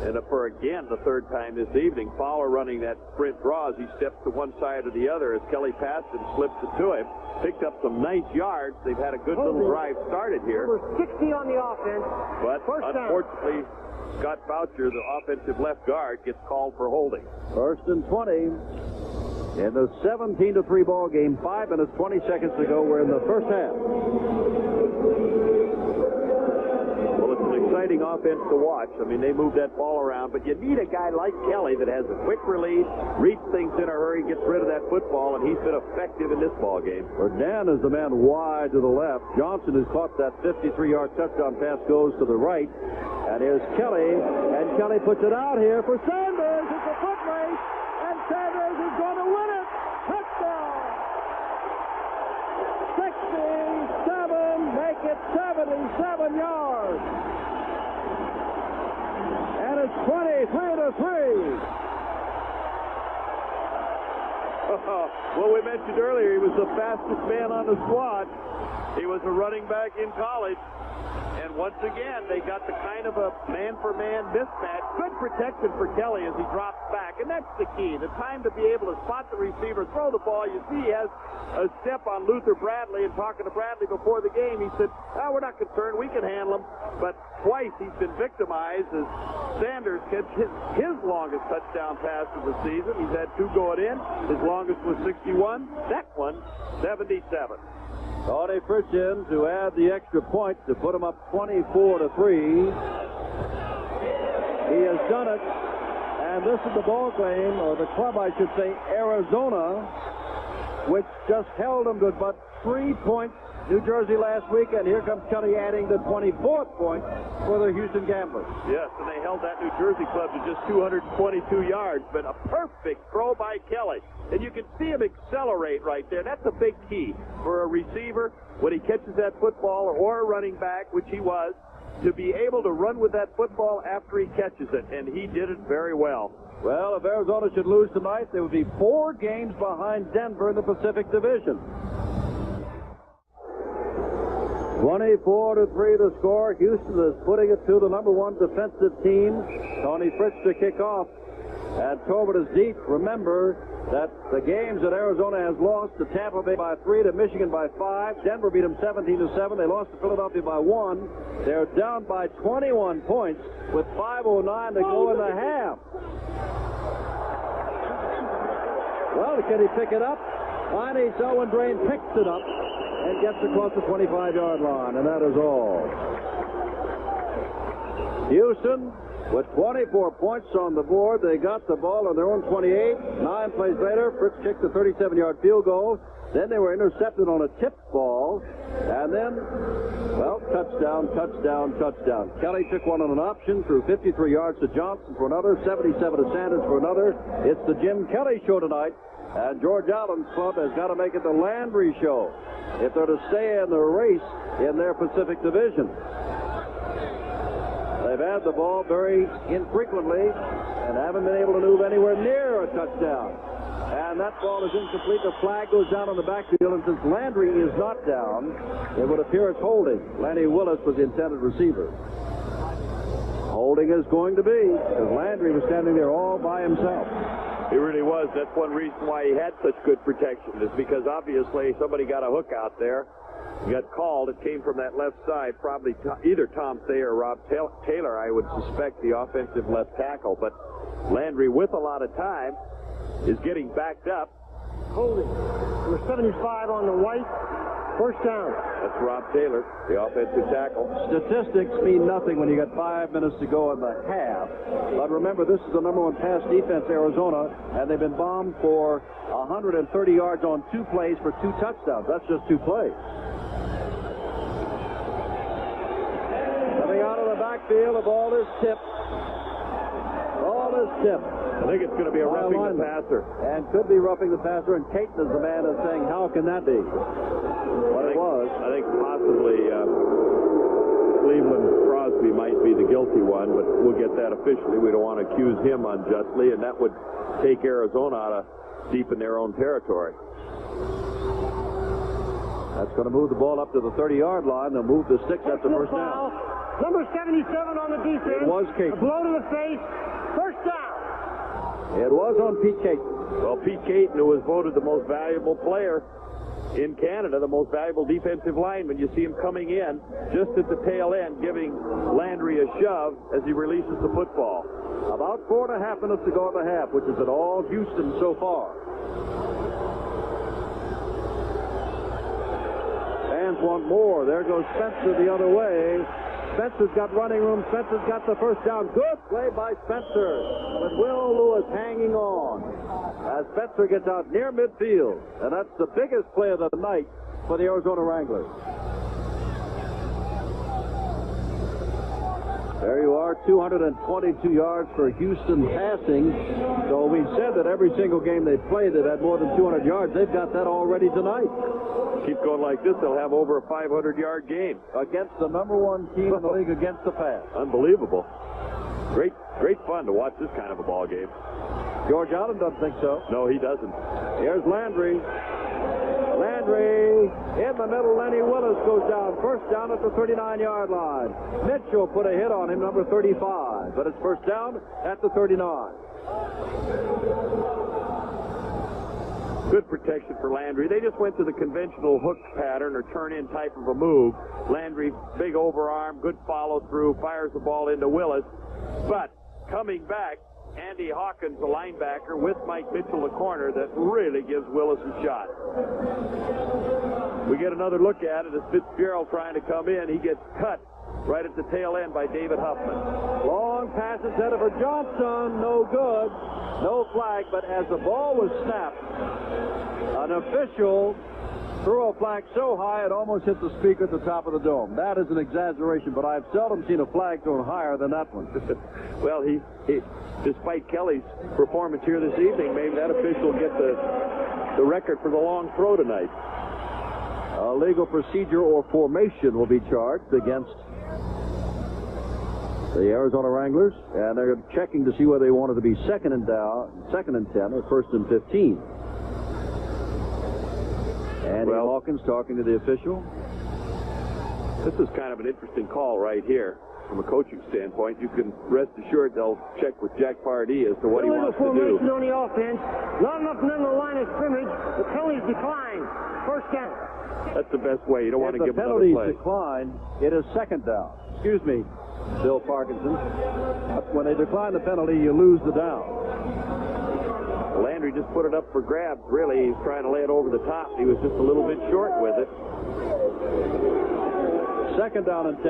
And for, again, the 3rd time this evening, Fowler running that sprint draw as he steps to one side or the other as Kelly passed and slips it to him. Picked up some nice yards. They've had a good little drive started here. Number 60 on the offense. But unfortunately, Scott Boucher, the offensive left guard, gets called for holding. First and 20 in the 17-3 ball game. 5 minutes, 20 seconds to go. We're in the first half. Well, it's an exciting offense to watch. I mean, they move that ball around, but you need a guy like Kelly that has a quick release, reads things in a hurry, gets rid of that football, and he's been effective in this ball game. Verdan is the man wide to the left. Johnson has caught that 53-yard touchdown pass, goes to the right. And here's Kelly, and Kelly puts it out here for Sanders. It's a foot race, and Sanders is going to win it. Touchdown! 67, make it 77 yards. And it's 23-3. Well, we mentioned earlier he was the fastest man on the squad. He was a running back in college. And And once again, they got the kind of a man-for-man mismatch. Good protection for Kelly as he drops back. And that's the key. The time to be able to spot the receiver, throw the ball. You see he has a step on Luther Bradley. And talking to Bradley before the game, he said, we're not concerned. We can handle him. But twice he's been victimized as Sanders gets his longest touchdown pass of the season. He's had 2 going in. His longest was 61. That one, 77. Tony Fritz in to add the extra point to put him up 24-3. He has done it. And this is the ball game, or the club, I should say, Arizona, which just held them to but 3 points New Jersey last week, and here comes Kelly adding the 24th point for the Houston Gamblers. Yes, and they held that New Jersey club to just 222 yards, but a perfect throw by Kelly. And you can see him accelerate right there. That's a big key for a receiver when he catches that football, or a running back, which he was, to be able to run with that football after he catches it, and he did it very well. Well, if Arizona should lose tonight, they would be 4 games behind Denver in the Pacific Division. 24-3 the score. Houston is putting it to the number 1 defensive team. Tony Fritz to kick off. And Tobin is deep. Remember that the games that Arizona has lost to Tampa Bay by 3, to Michigan by 5. Denver beat them 17-7. They lost to Philadelphia by 1. They're down by 21 points with 5:09 to go in the half. Well, can he pick it up? Finally, Selwyn Drain picks it up and gets across the 25-yard line, and that is all. Houston with 24 points on the board. They got the ball on their own 28. 9 plays later, Fritz kicked a 37-yard field goal. Then they were intercepted on a tipped ball. And then, well, touchdown, touchdown, touchdown. Kelly took one on an option, threw 53 yards to Johnson for another, 77 to Sanders for another. It's the Jim Kelly show tonight. And George Allen's club has got to make it the Landry show if they're to stay in the race in their Pacific Division. They've had the ball very infrequently and haven't been able to move anywhere near a touchdown. And that ball is incomplete. The flag goes down on the backfield, and since Landry is not down, it would appear it's holding. Lanny Willis was the intended receiver. Holding is going to be, because Landry was standing there all by himself. He really was. That's one reason why he had such good protection, is because obviously somebody got a hook out there. He got called. It came from that left side, probably either Tom Thayer or Rob Taylor, I would suspect, the offensive left tackle. But Landry, with a lot of time, is getting backed up. Holding. Number 75 on the white. First down. That's Rob Taylor, the offensive tackle. Statistics mean nothing when you got 5 minutes to go in the half. But remember, this is the number 1 pass defense, Arizona, and they've been bombed for 130 yards on 2 plays for 2 touchdowns. That's just 2 plays. Coming out of the backfield, the ball is tipped. Ball is tipped. I think it's going to be a roughing the passer. And could be roughing the passer, and Caton is the man that's saying, how can that be? What it was. I think possibly Cleveland Crosby might be the guilty one, but we'll get that officially. We don't want to accuse him unjustly, and that would take Arizona out of deep in their own territory. That's going to move the ball up to the 30-yard line. They'll move the 6 at the first down. Number 77 on the defense. It was Caton. A blow to the face. First down. It was on Pete Caton. Well, Pete Caton, who was voted the most valuable player in Canada, the most valuable defensive lineman. You see him coming in just at the tail end, giving Landry a shove as he releases the football. About 4.5 minutes to go in the half, which is at all Houston so far. Fans want more. There goes Spencer the other way. Spencer's got running room. Spencer's got the first down. Good play by Spencer, with Will Lewis hanging on as Spencer gets out near midfield. And that's the biggest play of the night for the Arizona Wranglers. There you are, 222 yards for Houston passing. So we said that every single game they played, they've had more than 200 yards. They've got that already tonight. Keep going like this, they'll have over a 500-yard game. Against the number 1 team in the league against the pass. Unbelievable. Great fun to watch this kind of a ball game. George Allen doesn't think so. No, he doesn't. Here's Landry. Landry play. In the middle, Lenny Willis goes down. First down at the 39-yard line. Mitchell put a hit on him, number 35. But it's first down at the 39. Good protection for Landry. They just went to the conventional hook pattern or turn-in type of a move. Landry, big overarm, good follow-through, fires the ball into Willis. But coming back, Andy Hawkins, the linebacker, with Mike Mitchell, the corner, that really gives Willis a shot. We get another look at it as Fitzgerald trying to come in. He gets cut right at the tail end by David Huffman. Long pass intended for Johnson. No good. No flag, but as the ball was snapped, an official threw a flag so high it almost hit the speaker at the top of the dome. That is an exaggeration, but I've seldom seen a flag thrown higher than that one. Well, he despite Kelly's performance here this evening, maybe that official will get the record for the long throw tonight. A legal procedure or formation will be charged against the Arizona Wranglers, and they're checking to see whether they want it to be second and 10, or first and 15. Andy Hawkins talking to the official. This is kind of an interesting call right here. From a coaching standpoint, you can rest assured they'll check with Jack Pardee as to what he wants to do. Formation on the offense. Not enough men on the line of scrimmage. The penalties decline. First down. That's the best way. You don't want to give another If the penalties play. decline, it is second down. Excuse me, Bill Parkinson. When they decline the penalty, you lose the down. Landry just put it up for grabs, really. He's trying to lay it over the top. He was just a little bit short with it. Second down and 10.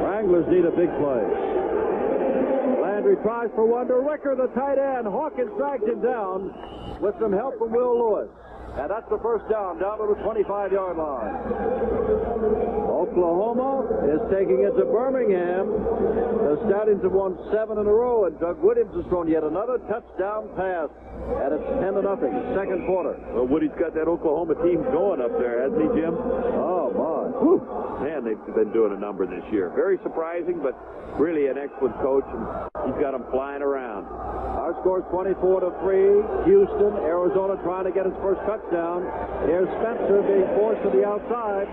Wranglers need a big play. Landry tries for one to Ricker, the tight end. Hawkins drags him down with some help from Will Lewis. And that's the first down to the 25-yard line. Oklahoma is taking it to Birmingham. The Stallions have won 7 in a row, and Doug Williams has thrown yet another touchdown pass. And it's 10-0, second quarter. Well, Woody's got that Oklahoma team going up there, hasn't he, Jim? Oh, my. Whew. Man, they've been doing a number this year. Very surprising, but really an excellent coach, and he's got them flying around. Our score's 24-3. Houston, Arizona trying to get its first touchdown. Here's Spencer being forced to the outside.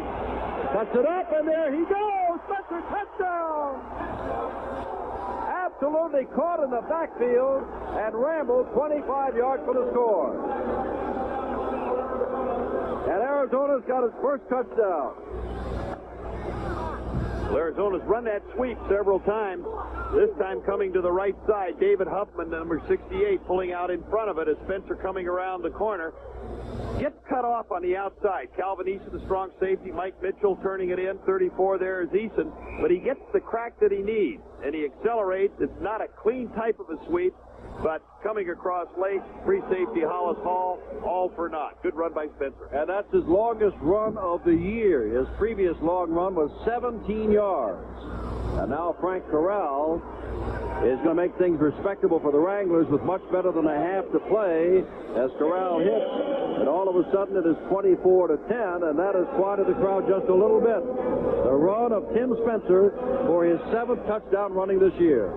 Cuts it up, and there he goes. Spencer, touchdown! Absolutely caught in the backfield and rambled 25 yards for the score. And Arizona's got its first touchdown. Well, Arizona's run that sweep several times. This time coming to the right side. David Huffman, number 68, pulling out in front of it as Spencer coming around the corner. Gets cut off on the outside. Calvin Eason, the strong safety. Mike Mitchell turning it in. 34 there is Eason. But he gets the crack that he needs, and he accelerates. It's not a clean type of a sweep, but coming across late, free safety Hollis Hall, all for naught. Good run by Spencer. And that's his longest run of the year. His previous long run was 17 yards. And now Frank Corral is going to make things respectable for the Wranglers with much better than a half to play as Corral hits. And all of a sudden it is 24-10, and that has quieted the crowd just a little bit. The run of Tim Spencer for his 7th touchdown running this year.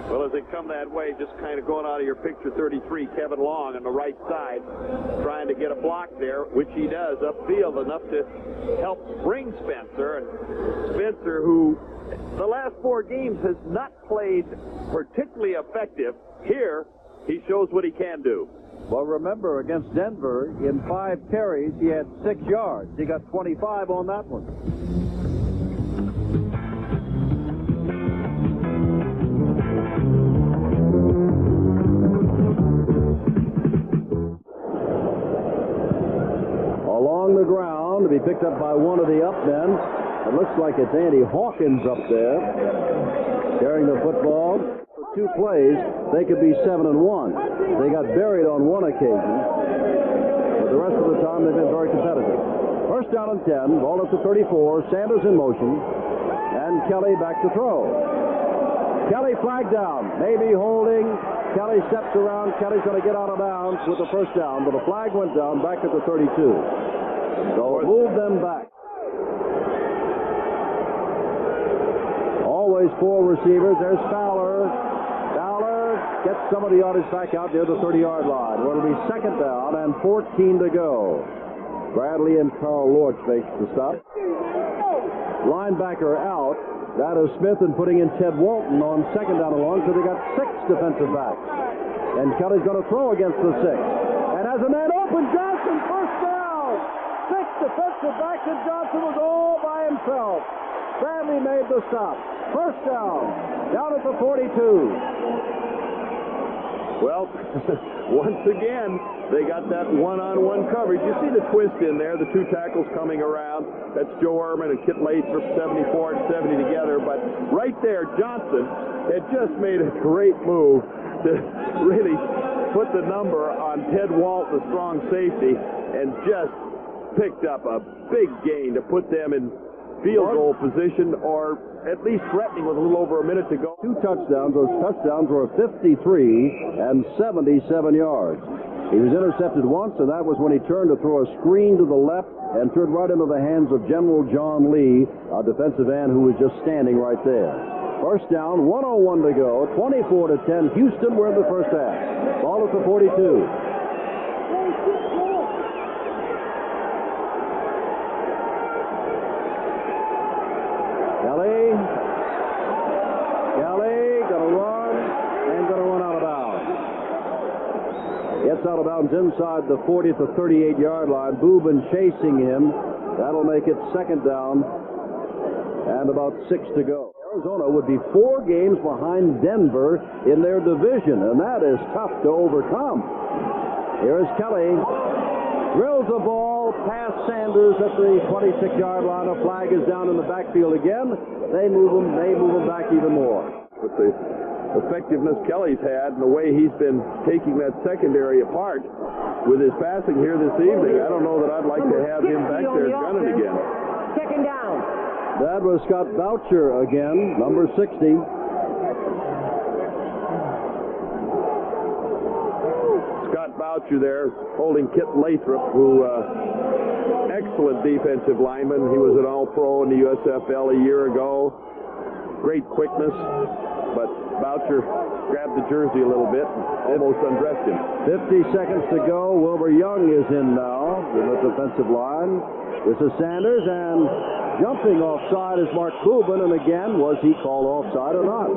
Well, as they come that way, just kind of going out of your picture, 33, Kevin Long on the right side, trying to get a block there, which he does upfield enough to help bring Spencer. And Spencer, who the last 4 games has not played particularly effective, here he shows what he can do. Well, remember, against Denver, in 5 carries, he had 6 yards. He got 25 on that one. Along the ground to be picked up by one of the up men. It looks like it's Andy Hawkins up there carrying the football. For 2 plays, they could be 7-1. They got buried on one occasion, but the rest of the time they've been very competitive. First down and 10, ball at the 34, Sanders in motion, and Kelly back to throw. Kelly flagged down, maybe holding. Kelly steps around. Kelly's going to get out of bounds with the first down, but the flag went down back at the 32. So move them back. Always 4 receivers. There's Fowler. gets some of the yardage back out near the 30-yard line. Well, it'll be second down and 14 to go. Bradley and Carl Lorch makes the stop. Linebacker out. That is Smith, and putting in Ted Walton on second down and long, so they got 6 defensive backs. And Kelly's going to throw against the 6. And as a man open, Johnson, first down. 6 defensive backs, and Johnson was all by himself. Bradley made the stop. First down at the 42. Well, once again, they got that one-on-one coverage. You see the twist in there, the 2 tackles coming around. That's Joe Ehrman and Kit Lathrop, 74 and 70 together. But right there, Johnson had just made a great move to really put the number on Ted Walt, the strong safety, and just picked up a big gain to put them in field goal position, or at least threatening with a little over a minute to go. 2 touchdowns. Those touchdowns were 53 and 77 yards. He was intercepted once, and that was when he turned to throw a screen to the left and threw it right into the hands of General John Lee, a defensive end who was just standing right there. First down, 1:01 to go, 24-10. Houston, we're in the first half. Ball at the 42. Kelly, gonna run, and gonna run out of bounds. Gets out of bounds inside the 40 to 38-yard line. Boobin chasing him. That'll make it second down, and about 6 to go. Arizona would be 4 games behind Denver in their division, and that is tough to overcome. Here's Kelly. Drills the ball past Sanders at the 26-yard line. A flag is down in the backfield again. They move him back even more. With the effectiveness Kelly's had and the way he's been taking that secondary apart with his passing here this evening, I don't know that I'd like to have him back there gunning again. Second down. That was Scott Boucher again, number 60. Boucher there holding Kit Lathrop, who excellent defensive lineman. He was an all-pro in the USFL a year ago. Great quickness, but Boucher grabbed the jersey a little bit and almost undressed him. 50 seconds to go. Wilbur Young is in now in the defensive line. This is Sanders, and jumping offside is Mark Kubin, and again, was he called offside or not?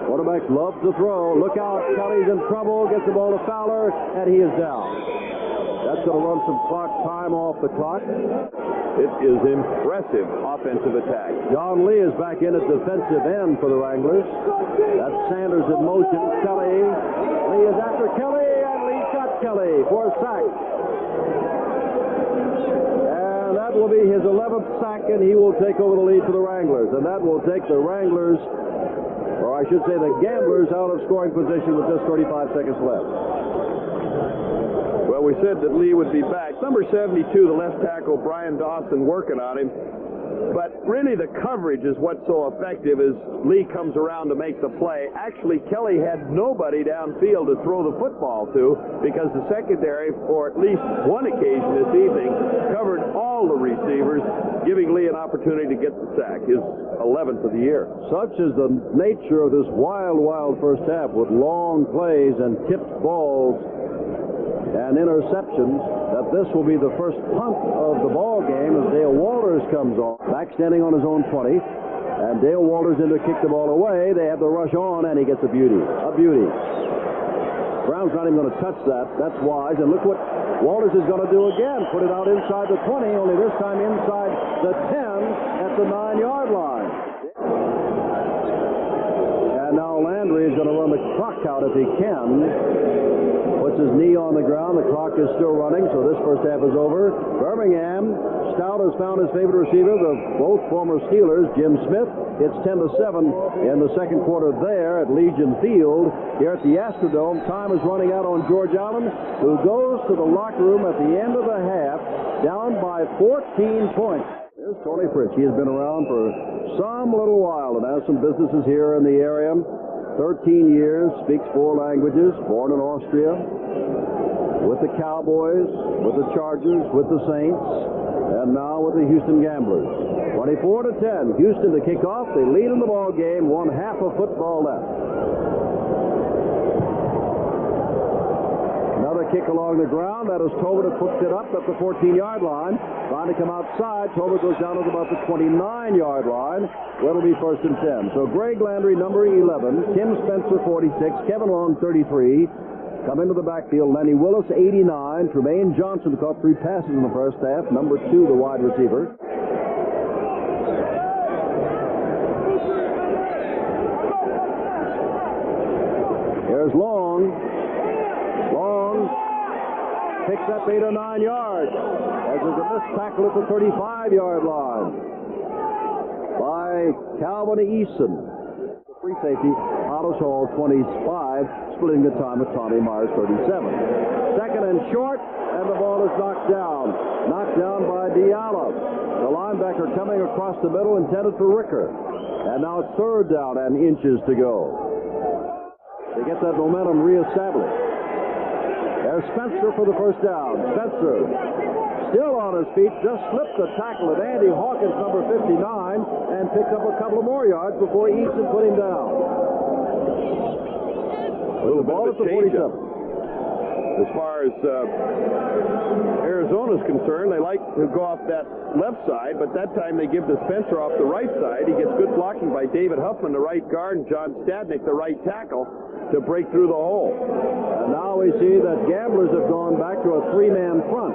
Quarterbacks love to throw. Look out, Kelly's in trouble, gets the ball to Fowler, and he is down. That's going to run some clock time off the clock. It is impressive offensive attack. John Lee is back in at defensive end for the Wranglers. That's Sanders in motion. Kelly. Lee is after Kelly, and Lee got Kelly for a sack. And that will be his 11th sack, and he will take over the lead for the Wranglers. And that will take the Wranglers, or I should say the Gamblers, out of scoring position with just 35 seconds left. Well, we said that Lee would be back. Number 72, the left tackle, Brian Dawson, working on him. But really the coverage is what's so effective as Lee comes around to make the play. Actually, Kelly had nobody downfield to throw the football to because the secondary, for at least one occasion this evening, covered all the receivers, giving Lee an opportunity to get the sack, his 11th of the year. Such is the nature of this wild, wild first half with long plays and tipped balls and interceptions, that this will be the first punt of the ball game as Dale Walters comes on. Back standing on his own 20, and Dale Walters in to kick the ball away. They have the rush on, and he gets a beauty. A beauty. Brown's not even going to touch that. That's wise. And look what Walters is going to do again. Put it out inside the 20, only this time inside the 10 at the 9-yard line. And now Landry is going to run the clock out if he can. Puts his knee on the ground. The clock is still running, so this first half is over. Birmingham, Stout has found his favorite receiver, both former Steelers, Jim Smith. It's 10-7 in the second quarter there at Legion Field. Here at the Astrodome, time is running out on George Allen, who goes to the locker room at the end of the half, down by 14 points. There's Tony Fritz. He has been around for some little while and has some businesses here in the area. 13 years, speaks 4 languages, born in Austria, with the Cowboys, with the Chargers, with the Saints, and now with the Houston Gamblers. 24-10, Houston to kick off. They lead in the ball game, 1/2 of football left. kick along the ground. That is Tobin that puts it up at the 14-yard line. Trying to come outside. Tobin goes down to about the 29-yard line. It'll be 1st and 10. So Greg Landry, number 11. Tim Spencer, 46. Kevin Long, 33. Come into the backfield. Lenny Willis, 89. Tremaine Johnson caught 3 passes in the first half. Number 2, the wide receiver. Here's Long. Long picks up 8 or 9 yards as there's a missed tackle at the 35-yard line by Calvin Eason. Free safety, Ottis Hall, 25, splitting the time with Tommy Myers, 37. Second and short, and the ball is knocked down. Knocked down by Diallo. The linebacker coming across the middle, intended for Ricker. And now it's 3rd down and inches to go. They get that momentum reestablished. There's Spencer for the 1st down. Spencer still on his feet, just slipped the tackle at Andy Hawkins, number 59, and picked up a couple of more yards before Easton put him down. With the ball at the 47. As far as Arizona's concerned, they like to go off that left side, but that time they give to Spencer off the right side. He gets good blocking by David Huffman, the right guard, and John Stadnick, the right tackle, to break through the hole. And now we see that Gamblers have gone back to a 3-man front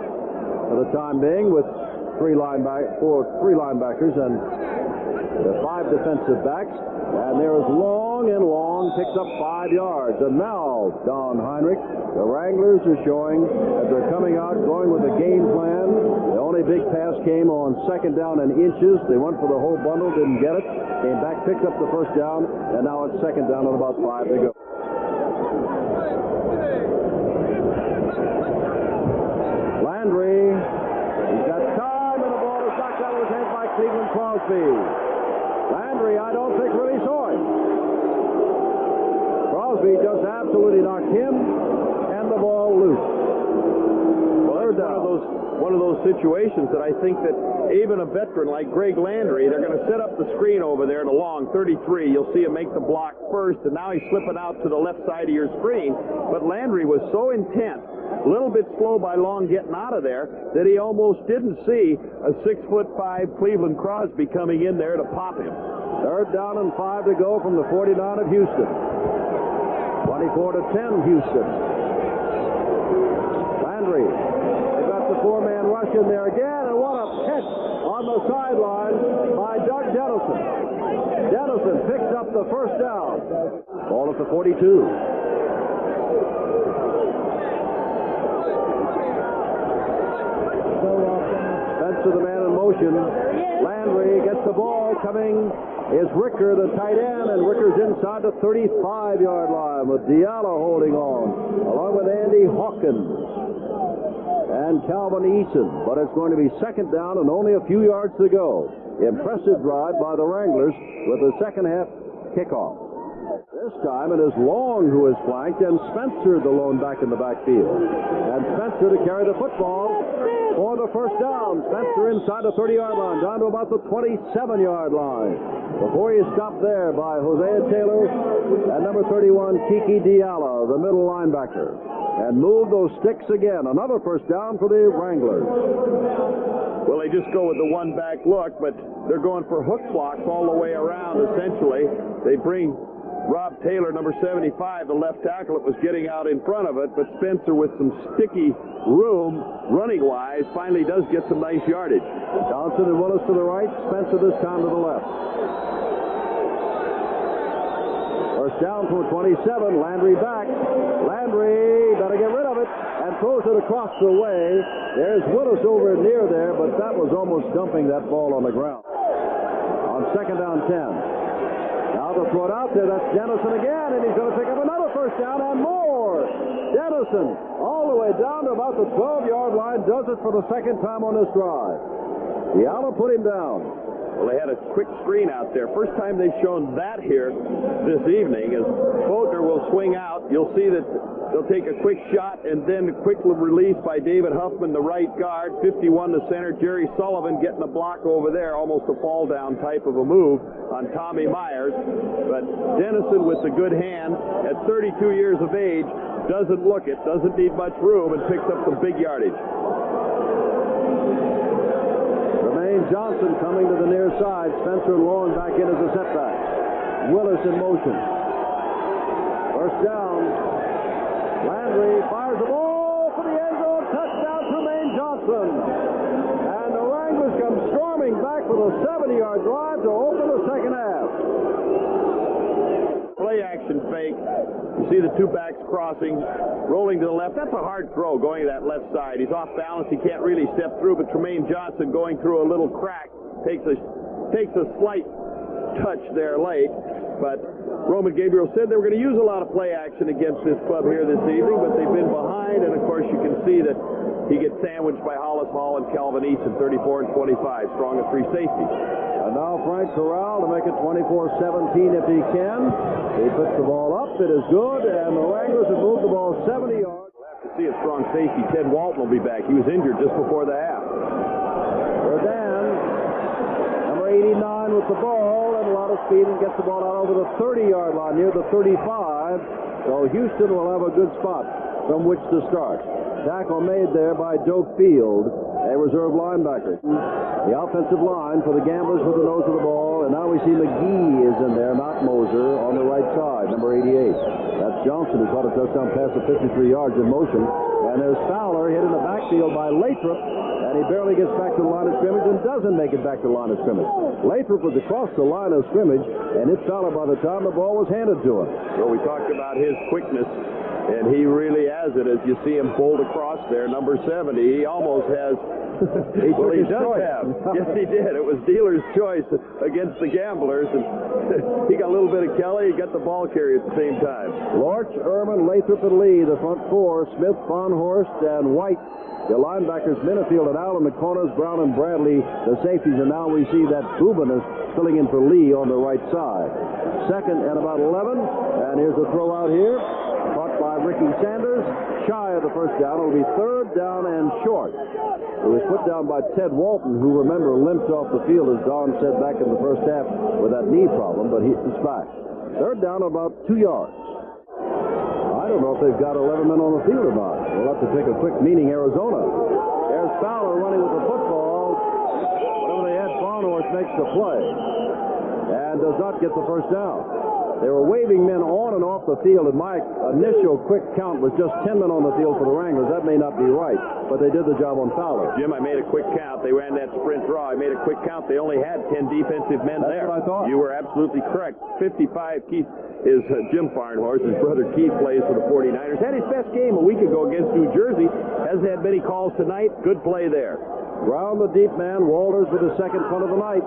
for the time being, with 3 linebackers and 5 defensive backs. And there is Long, and Long picks up 5 yards. And now, Don Heinrich, the Wranglers are showing that they're coming out, going with a game plan. The only big pass came on 2nd down and inches. They went for the whole bundle, didn't get it. Came back, picked up the 1st down, and now it's 2nd down and about 5 to go. Landry, he's got time, and the ball is knocked out of his head by Cleveland Crosby. Landry, I don't think, really saw him. Crosby just absolutely knocked him and the ball loose. Well, that's one of those situations that I think that even a veteran like Greg Landry, they're going to set up the screen over there to Long, 33. You'll see him make the block first, and now he's slipping out to the left side of your screen. But Landry was so intent, a little bit slow by Long getting out of there, that he almost didn't see a 6'5" Cleveland Crosby coming in there to pop him. 3rd down and 5 to go from the 49 of Houston. 24-10 Houston. Landry, they've got the 4-man rush in there again, and what a catch on the sideline by Doug Dennison. Dennison picks up the 1st down. Ball at the 42. Spencer, the man in motion. Landry gets the ball. Coming is Ricker, the tight end, and Ricker's inside the 35-yard line with Diallo holding on, along with Andy Hawkins and Calvin Eason. But it's going to be 2nd down and only a few yards to go. Impressive drive by the Wranglers with the 2nd half kickoff. This time it is Long who is flanked, and Spencer the lone back in the backfield. And Spencer to carry the football for the 1st down. Spencer inside the 30-yard line, down to about the 27-yard line. Before he stopped there by Hosea Taylor and number 31, Kiki Diallo, the middle linebacker. And moved those sticks again. Another 1st down for the Wranglers. Well, they just go with the one-back look, but they're going for hook blocks all the way around, essentially. They bring Rob Taylor, number 75, the left tackle, that was getting out in front of it, but Spencer, with some sticky room, running-wise, finally does get some nice yardage. Johnson and Willis to the right, Spencer this time to the left. 1st down for 27, Landry back. Landry better get rid of it and throws it across the way. There's Willis over near there, but that was almost dumping that ball on the ground. On 2nd down 10. Now to throw it out there, that's Dennison again, and he's going to pick up another 1st down and more. Dennison all the way down to about the 12-yard line, does it for the 2nd time on this drive. Diallo put him down. Well, they had a quick screen out there. First time they've shown that here this evening. As Bodner will swing out, you'll see that they'll take a quick shot and then a quick release by David Huffman, the right guard. 51 to center. Jerry Sullivan getting a block over there, almost a fall down type of a move on Tommy Myers. But Dennison with the good hand at 32 years of age doesn't look it, doesn't need much room, and picks up some big yardage. Jermaine Johnson coming to the near side. Spencer Long back in as a setback. Willis in motion. First down. Landry fires the ball for the end zone. Touchdown, Jermaine Johnson. And the Wranglers come storming back with a 70-yard drive to open the second half. Play action fake. You see the two backs crossing, rolling to the left. That's a hard throw going to that left side. He's off balance. He can't really step through, but Jermaine Johnson going through a little crack takes a slight touch there late. But Roman Gabriel said they were going to use a lot of play action against this club here this evening, but they've been behind, and of course you can see that he gets sandwiched by Hollis Hall and Calvin Easton, 34 and 25, strong at free safety. And now Frank Corral to make it 24-17 if he can. He puts the ball up. It is good, and the Wranglers have moved the ball 70 yards. We'll have to see a strong safety. Ted Walton will be back. He was injured just before the half. Verdan, number 89 with the ball, and a lot of speed, and gets the ball out over the 30-yard line, near the 35. So Houston will have a good spot from which to start. Tackle made there by Doak Field, a reserve linebacker. The offensive line for the Gamblers with the nose of the ball, and now we see McGee is in there, not Moser, on the right side, number 88. That's Johnson, who caught a touchdown pass of 53 yards in motion. And there's Fowler hit in the backfield by Lathrop, and he barely gets back to the line of scrimmage and doesn't make it back to the line of scrimmage. Lathrop was across the line of scrimmage, and hit Fowler by the time the ball was handed to him. Well, we talked about his quickness, and he really has it as you see him pulled across there, number 70. He almost has... he does have. Yes, he did. It was dealer's choice against the Gamblers, and he got a little bit of Kelly. He got the ball carrier at the same time. Lorch, Ehrman, Lathrop, and Lee, the front four. Smith, Farnhorst, and White. The linebackers, Minifield and Allen, the corners, Brown and Bradley, the safeties, and now we see that Bubin is filling in for Lee on the right side. Second and about 11, and here's a throw out here, caught by Ricky Sanders, shy of the first down. It'll be third down and short. It was put down by Ted Walton, who, remember, limped off the field, as Don said back in the first half, with that knee problem, but he's back. Third down, about 2 yards. I don't know if they've got 11 men on the field or not. We'll have to take a quick meeting, Arizona. There's Fowler running with the football. Whatever they had, Farnhorst makes the play and does not get the first down. They were waving men on and off the field, and my initial quick count was just 10 men on the field for the Wranglers. That may not be right, but they did the job on Fowler. Jim, I made a quick count. They ran that sprint draw. I made a quick count. They only had 10 defensive men there. That's what I thought. You were absolutely correct. 55, Keith, is Jim Farnhorst. His brother Keith plays for the 49ers. Had his best game a week ago against New Jersey. Hasn't had many calls tonight. Good play there. Round the deep man, Walters with the second punt of the night.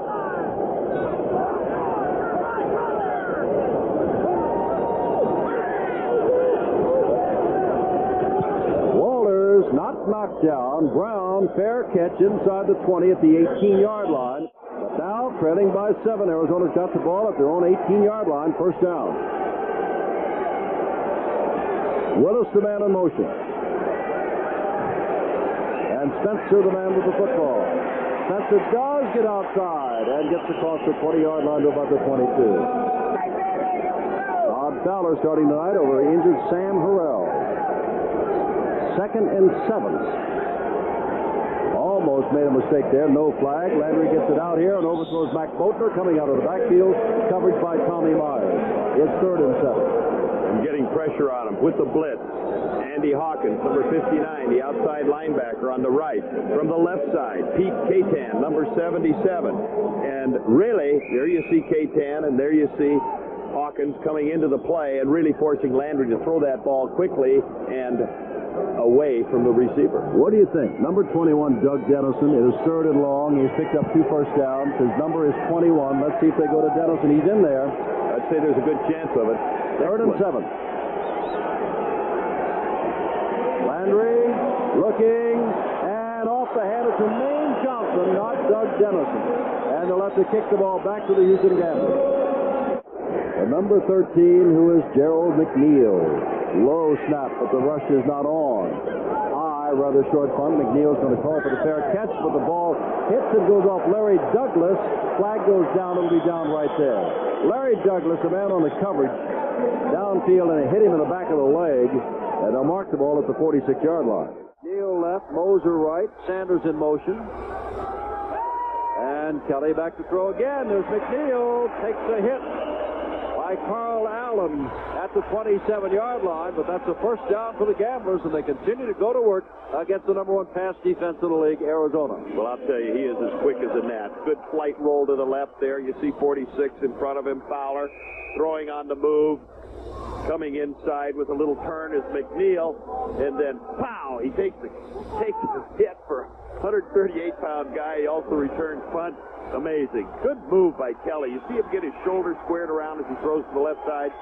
Not knocked down. Brown, fair catch inside the 20 at the 18-yard line. But now, trailing by 7, Arizona's got the ball at their own 18-yard line, first down. Willis, the man in motion. And Spencer, the man with the football. Spencer does get outside and gets across the 20-yard line to about the 22. Todd Fowler starting tonight over injured Sam Harrell. Second and 7. Almost made a mistake there. No flag. Landry gets it out here and overthrows Mac Boatner coming out of the backfield. Coverage by Tommy Myers. It's third and 7. And getting pressure on him with the blitz. Andy Hawkins, number 59, the outside linebacker on the right. From the left side, Pete Katan, number 77. And really, there you see Katan, and there you see Hawkins coming into the play and really forcing Landry to throw that ball quickly and away from the receiver. What do you think? Number 21, Doug Dennison. It is third and long. He's picked up 2 first downs. His number is 21. Let's see if they go to Dennison. He's in there. I'd say there's a good chance of it. Third and 7. Landry looking, and off the hand of Jermaine Johnson, not Doug Dennison. And they'll have to kick the ball back to the Houston Gamblers. The number 13, who is Gerald McNeil. Low snap, but the rush is not on. High, rather short punt. McNeil's going to call for the fair catch, but the ball hits and goes off Larry Douglas. Flag goes down. It'll be down right there. Larry Douglas, a man on the coverage, downfield, and it hit him in the back of the leg. And they'll mark the ball at the 46-yard line. Neal left, Moser right, Sanders in motion. And Kelly back to throw again. There's McNeil, takes a hit by Carl Allen at the 27-yard line, but that's a first down for the Gamblers, and they continue to go to work against the number one pass defense in the league, Arizona. Well, I'll tell you, he is as quick as a gnat. Good flight roll to the left there. You see 46 in front of him, Fowler, throwing on the move. Coming inside with a little turn is McNeil, and then pow, he takes a hit for a 138-pound guy. He also returns punt. Amazing. Good move by Kelly. You see him get his shoulder squared around as he throws to the left side.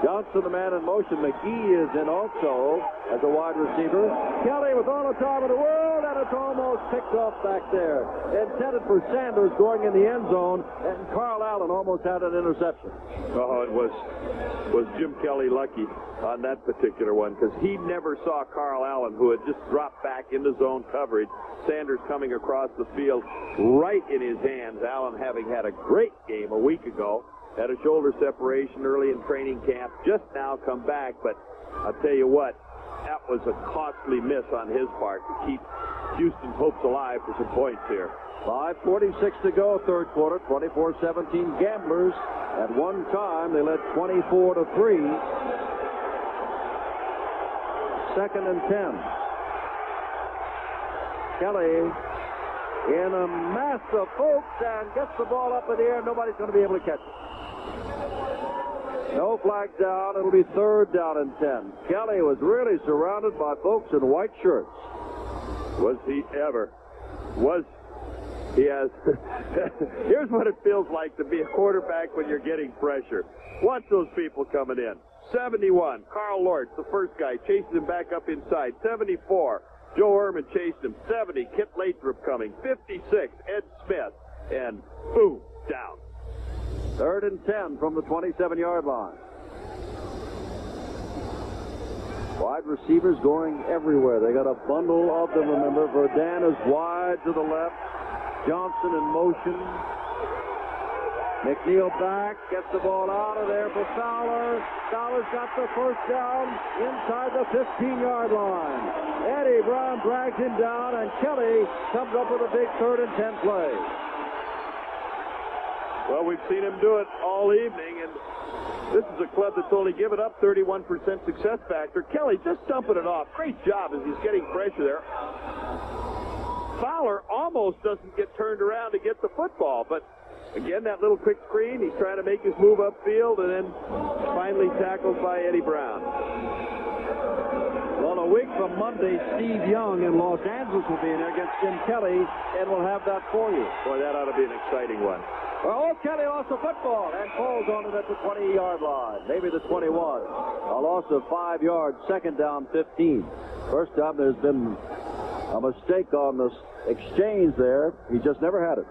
Johnson, the man in motion. McGee is in also as a wide receiver. Kelly with all the time in the world, and it's almost picked off back there. Intended for Sanders going in the end zone, and Carl Allen almost had an interception. Oh, it was Jim Kelly lucky on that particular one, because he never saw Carl Allen, who had just dropped back into zone coverage. Sanders coming across the field right in his hands. Allen having had a great game a week ago. Had a shoulder separation early in training camp. Just now come back, but I'll tell you what, that was a costly miss on his part to keep Houston's hopes alive for some points here. 5:46 to go, third quarter, 24-17 Gamblers. At one time, they led 24-3. Second and 10. Kelly in a mass of folks and gets the ball up in the air. Nobody's going to be able to catch it. No flag down. It'll be third down and 10. Kelly was really surrounded by folks in white shirts. Was he ever? He has. Here's what it feels like to be a quarterback when you're getting pressure. Watch those people coming in. 71, Carl Lortz, the first guy, chases him back up inside. 74, Joe Ehrman chased him. 70, Kip Lathrop coming. 56, Ed Smith. And boom, down. Third and 10 from the 27-yard line. Wide receivers going everywhere. They got a bundle of them, remember. Verdun is wide to the left. Johnson in motion. McNeil back, gets the ball out of there for Fowler. Fowler's got the first down inside the 15-yard line. Eddie Brown drags him down, and Kelly comes up with a big third and 10 play. Well, we've seen him do it all evening, and this is a club that's only given up 31% success factor. Kelly just dumping it off. Great job as he's getting pressure there. Fowler almost doesn't get turned around to get the football, but again, that little quick screen, he's trying to make his move upfield, and then finally tackled by Eddie Brown. Well, a week from Monday, Steve Young in Los Angeles will be in there against Jim Kelly, and we'll have that for you. Boy, that ought to be an exciting one. Well, Kelly lost the football and falls on it at the 20-yard line, maybe the 21. A loss of 5 yards, second down, 15. First time there's been a mistake on this exchange there. He just never had it.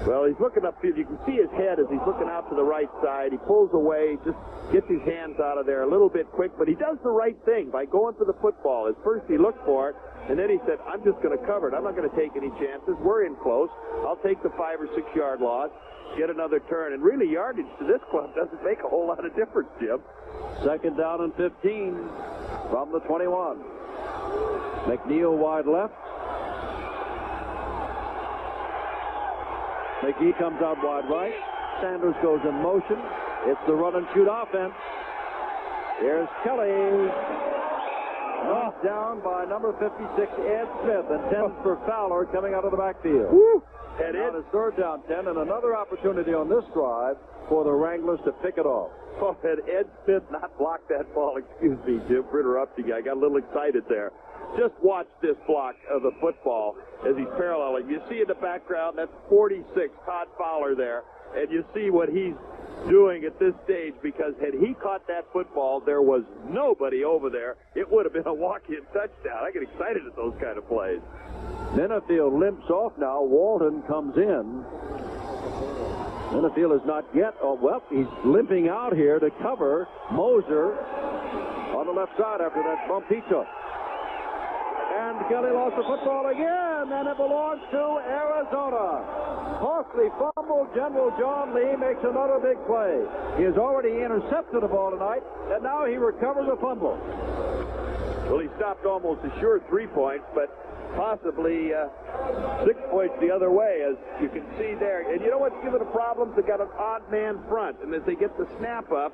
Well, he's looking upfield. You can see his head as he's looking out to the right side. He pulls away, just gets his hands out of there a little bit quick, but he does the right thing by going for the football. At first he looked for it, and then he said, I'm just going to cover it. I'm not going to take any chances. We're in close. I'll take the 5 or 6 yard loss, get another turn. And really, yardage to this club doesn't make a whole lot of difference, Jim. Second down and 15 from the 21. McNeil wide left. McGee comes out wide right. Sanders goes in motion. It's the run and shoot offense. Here's Kelly. Knocked down by number 56, Ed Smith, and 10 for Fowler coming out of the backfield. Woo. And now it's third down, 10, and another opportunity on this drive for the Wranglers to pick it off. Oh, had Ed Smith not blocked that ball, excuse me, Jim, for interrupting you. I got a little excited there. Just watch this block of the football as he's paralleling. You see in the background, that's 46, Todd Fowler there, and you see what he's doing at this stage, because had he caught that football, there was nobody over there. It would have been a walk-in touchdown. I get excited at those kind of plays. Benefield limps off now. Walton comes in. Benefield is not yet. Oh, well, he's limping out here to cover Moser on the left side after that bump he took. And Kelly lost the football again, and it belongs to Arizona. Costly fumble. fumble. General John Lee makes another big play. He has already intercepted the ball tonight, and now he recovers a fumble. Well, he stopped almost assured 3 points, but possibly 6 points the other way, as you can see there. And you know what's giving the problems? They got an odd man front, and as they get the snap up,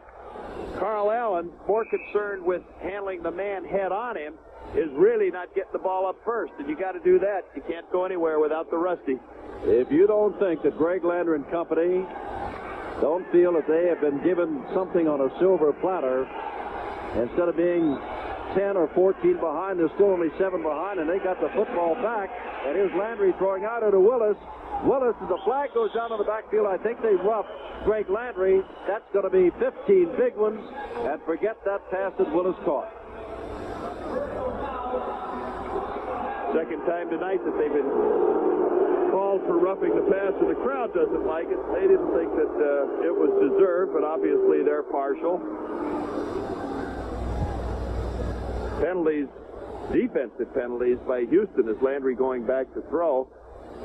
Carl Allen, more concerned with handling the man head on him, is really not getting the ball up first. And you got to do that. You can't go anywhere without the Rusty. If you don't think that Greg Landry and company don't feel that they have been given something on a silver platter, instead of being 10 or 14 behind, they're still only 7 behind, and they got the football back. And here's Landry throwing out to Willis. Willis, as the flag goes down on the backfield, I think they roughed Greg Landry. That's going to be 15 big ones, and forget that pass that Willis caught. Second time tonight that they've been called for roughing the passer. The crowd doesn't like it. They didn't think that it was deserved, but obviously they're partial. Penalties, defensive penalties by Houston as Landry going back to throw.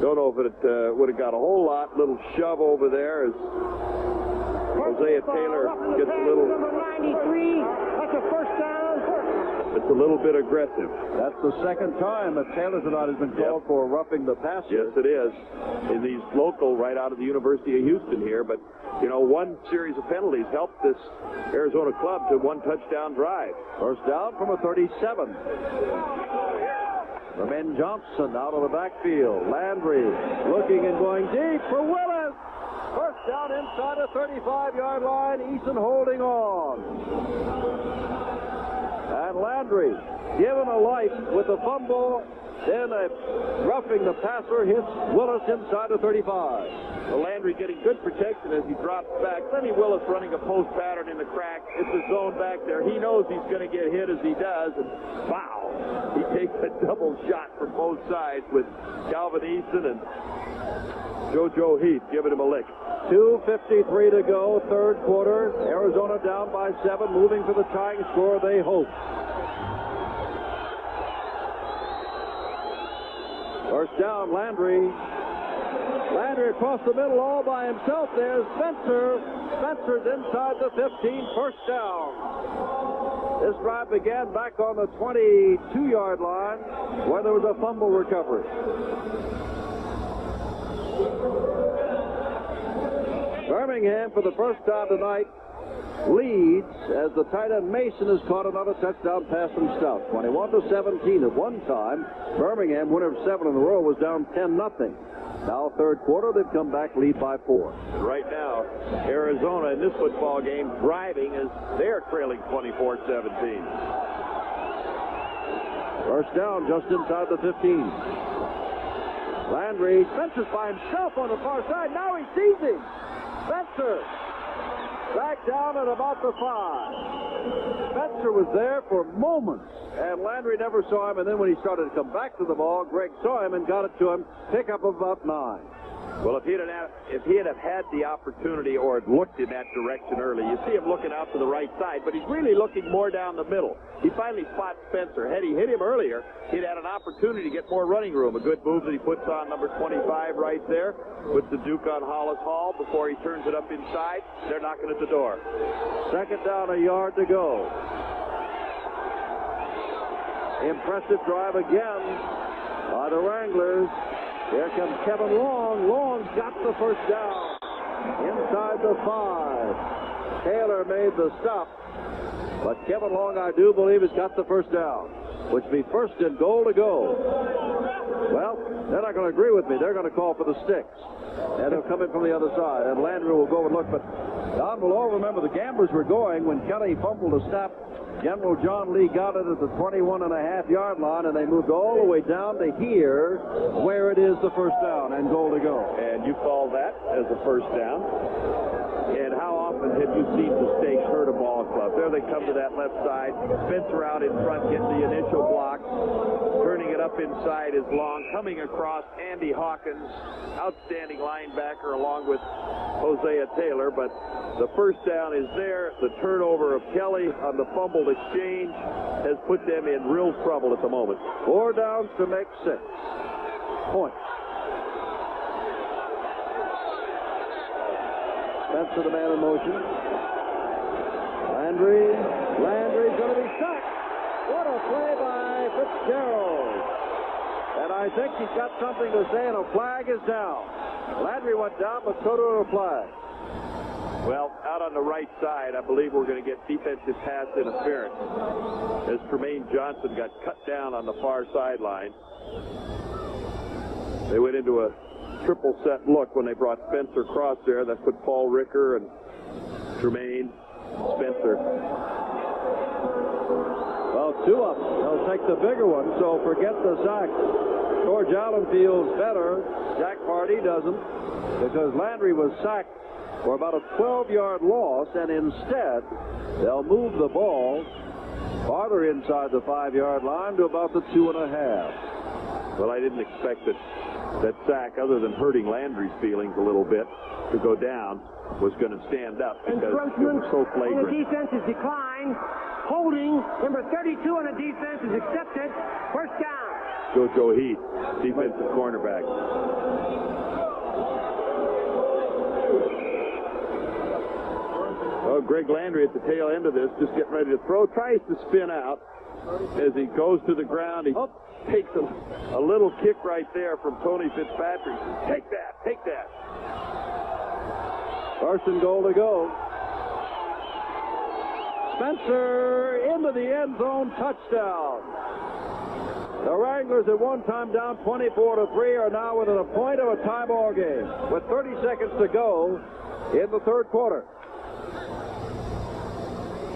Don't know if it would have got a whole lot. Little shove over there as Hosea Taylor gets a little. Number 93. That's a first down. It's a little bit aggressive. That's the second time that Taylor tonight has been called for roughing the passer. Yes, it is. In these local, right out of the University of Houston here. But, you know, one series of penalties helped this Arizona club to one touchdown drive. First down from a 37. Ramin Johnson out of the backfield. Landry looking and going deep for Willis. First down inside the 35-yard line. Eason holding on. And Landry given a life with a fumble. Then a roughing the passer hits Willis inside the 35. Well, Landry getting good protection as he drops back. Lenny Willis running a post pattern in the crack. It's a zone back there. He knows he's going to get hit as he does. And wow, he takes a double shot from both sides with Calvin Eason and JoJo Heath giving him a lick. 2:53 to go, third quarter. Arizona down by 7, moving for the tying score, they hope. First down, Landry. Landry across the middle all by himself. There's Spencer. Spencer's inside the 15, first down. This drive began back on the 22-yard line where there was a fumble recovery. Birmingham, for the first time tonight, leads as the tight end Mason has caught another touchdown pass from Stout. 21-17 at one time. Birmingham, winner of 7 in a row, was down 10-0. Now third quarter, they've come back, lead by 4. Right now, Arizona in this football game driving as they're trailing 24-17. First down just inside the 15. Landry, Spencer's by himself on the far side. Now he sees him. Spencer back down at about the 5. Spencer was there for moments, and Landry never saw him. And then when he started to come back to the ball, Greg saw him and got it to him. Pickup of about 9. Well, if he'd have had the opportunity or had looked in that direction early, you see him looking out to the right side, but he's really looking more down the middle. He finally spots Spencer. Had he hit him earlier, he'd had an opportunity to get more running room. A good move that he puts on number 25 right there. Puts the Duke on Hollis Hall before he turns it up inside. They're knocking at the door. Second down, a yard to go. Impressive drive again by the Wranglers. Here comes Kevin Long. Long's got the first down. Inside the 5. Taylor made the stop. But Kevin Long, I do believe, has got the first down, which will be first and goal to go. Well, they're not going to agree with me. They're going to call for the sticks. And they'll come in from the other side. And Landry will go and look. But Don will all remember the Gamblers were going when Kelly fumbled a snap. General John Lee got it at the 21.5-yard line, and they moved all the way down to here, where it is the first down and goal to go. And you call that as a first down. And how often have you seen mistakes hurt a ball club? There they come to that left side. Spencer out in front, getting the initial block. Turning it up inside is Long. Coming across, Andy Hawkins, outstanding linebacker, along with Hosea Taylor. But the first down is there. The turnover of Kelly on the fumbled exchange has put them in real trouble at the moment. 4 downs to make 6 points. Spencer, the man in motion. Landry's going to be sacked. What a play by Fitzgerald. And I think he's got something to say, and a flag is down. Landry went down, but so did a flag. Well, out on the right side, I believe we're going to get defensive pass interference as Tremaine Johnson got cut down on the far sideline. They went into a triple set look when they brought Spencer across there. That put Paul Ricker and Tremaine, Spencer. Well, 2 up. They'll take the bigger one, so forget the sack. George Allen feels better. Jack Pardee doesn't, because Landry was sacked for about a 12-yard loss, and instead they'll move the ball farther inside the 5-yard line to about the 2.5. Well, I didn't expect that sack, other than hurting Landry's feelings a little bit, to go down, was going to stand up because it was so flagrant. And the defense is declined. Holding number 32 on the defense is accepted. First down. Jojo Heath, defensive cornerback. Well, Greg Landry at the tail end of this, just getting ready to throw, tries to spin out. As he goes to the ground, he takes a little kick right there from Tony Fitzpatrick. Take that, take that. First and goal to go. Spencer into the end zone, touchdown. The Wranglers at one time down 24-3 are now within a point of a tie ball game with 30 seconds to go in the third quarter.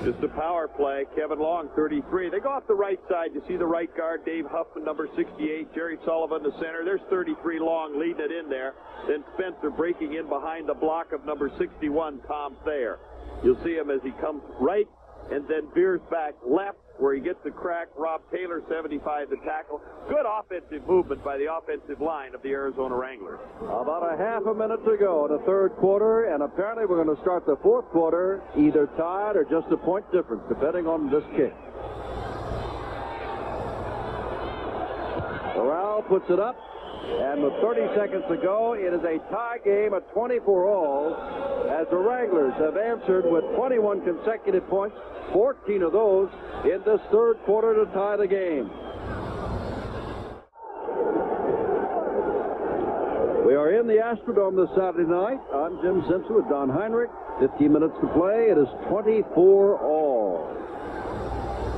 Just a power play. Kevin Long, 33. They go off the right side. You see the right guard, Dave Huffman, number 68. Jerry Sullivan, the center. There's 33 Long leading it in there. Then Spencer breaking in behind the block of number 61, Tom Thayer. You'll see him as he comes right and then veers back left where he gets the crack. Rob Taylor, 75, the tackle. Good offensive movement by the offensive line of the Arizona Wranglers. About a half a minute to go in the third quarter, and apparently we're going to start the fourth quarter either tied or just a point difference, depending on this kick. Corral puts it up, and with 30 seconds to go, it is a tie game at 24-all, as the Wranglers have answered with 21 consecutive points, 14 of those in this third quarter to tie the game. We are in the Astrodome this Saturday night. I'm Jim Simpson with Don Heinrich. 15 minutes to play. It is 24-all.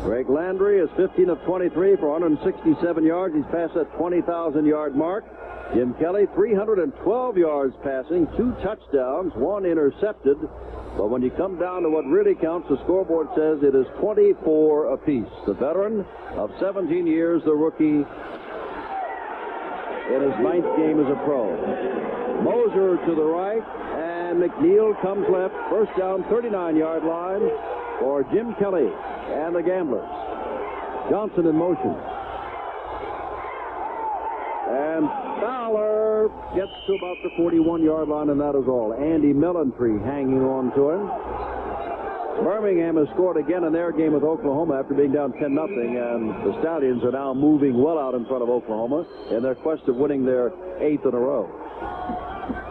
Greg Landry is 15 of 23 for 167 yards. He's past that 20,000-yard mark. Jim Kelly, 312 yards passing, 2 touchdowns, 1 intercepted. But when you come down to what really counts, the scoreboard says it is 24 apiece. The veteran of 17 years, the rookie, in his 9th game as a pro. Moser to the right, and McNeil comes left. First down, 39-yard line for Jim Kelly and the Gamblers. Johnson in motion. And Fowler gets to about the 41-yard line, and that is all. Andy Millentree hanging on to him. Birmingham has scored again in their game with Oklahoma after being down 10-0, and the Stallions are now moving well out in front of Oklahoma in their quest of winning their 8th in a row.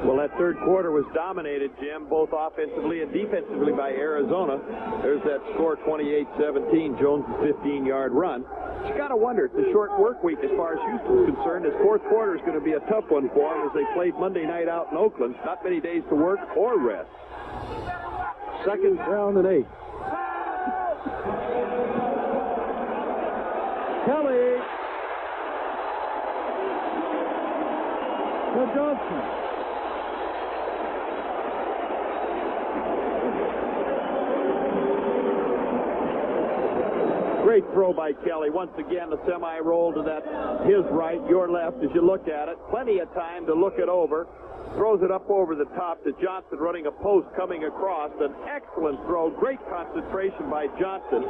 Well, that third quarter was dominated, Jim, both offensively and defensively by Arizona. There's that score, 28-17, Jones' 15-yard run. You got to wonder, it's a short work week as far as Houston's concerned. This fourth quarter is going to be a tough one for them as they played Monday night out in Oakland. Not many days to work or rest. Second down and 8. Kelly to Johnson. Great throw by Kelly. Once again, the semi-roll to that his right, your left as you look at it. Plenty of time to look it over. Throws it up over the top to Johnson running a post coming across. An excellent throw. Great concentration by Johnson.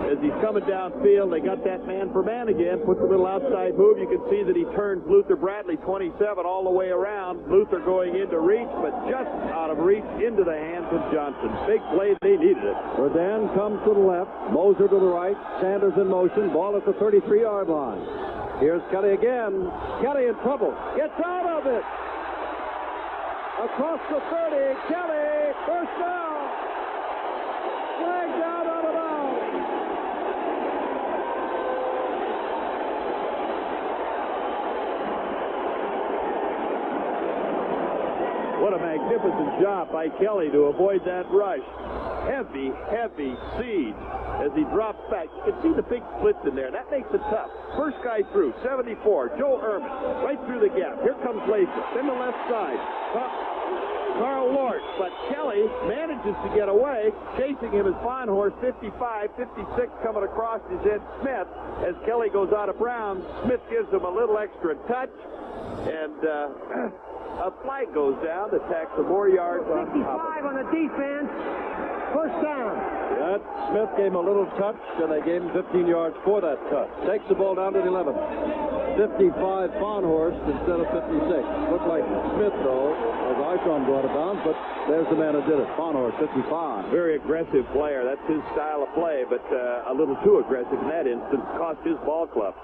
As he's coming downfield, they got that man for man again. Puts a little outside move. You can see that he turns Luther Bradley, 27, all the way around. Luther going into reach, but just out of reach into the hands of Johnson. Big play. They needed it. Redan comes to the left. Moser to the right. Sanders in motion. Ball at the 33-yard line. Here's Kelly again. Kelly in trouble. Gets out of it. across the 30. Kelly, first down. Flag down out of bounds. What a magnificent job by Kelly to avoid that rush. Heavy, heavy siege as he drops back. You can see the big splits in there. That makes it tough. First guy through, 74, Joe Ehrman, right through the gap. Here comes Latham. Then the left side. Carl Lort, but Kelly manages to get away. Chasing him is Farnhorse, 55, 56 coming across his head, Smith. As Kelly goes out of bounds, Smith gives him a little extra touch, and a flag goes down to tack some more yards on top of 55 on the defense. First down. That Smith gave him a little touch, and they gave him 15 yards for that touch. Takes the ball down to the 11. 55 Farnhorst instead of 56. Looked like Smith, though, as Ishon brought it down, but there's the man who did it. Farnhorst, 55. Very aggressive player. That's his style of play, but a little too aggressive in that instance. Cost his ball club.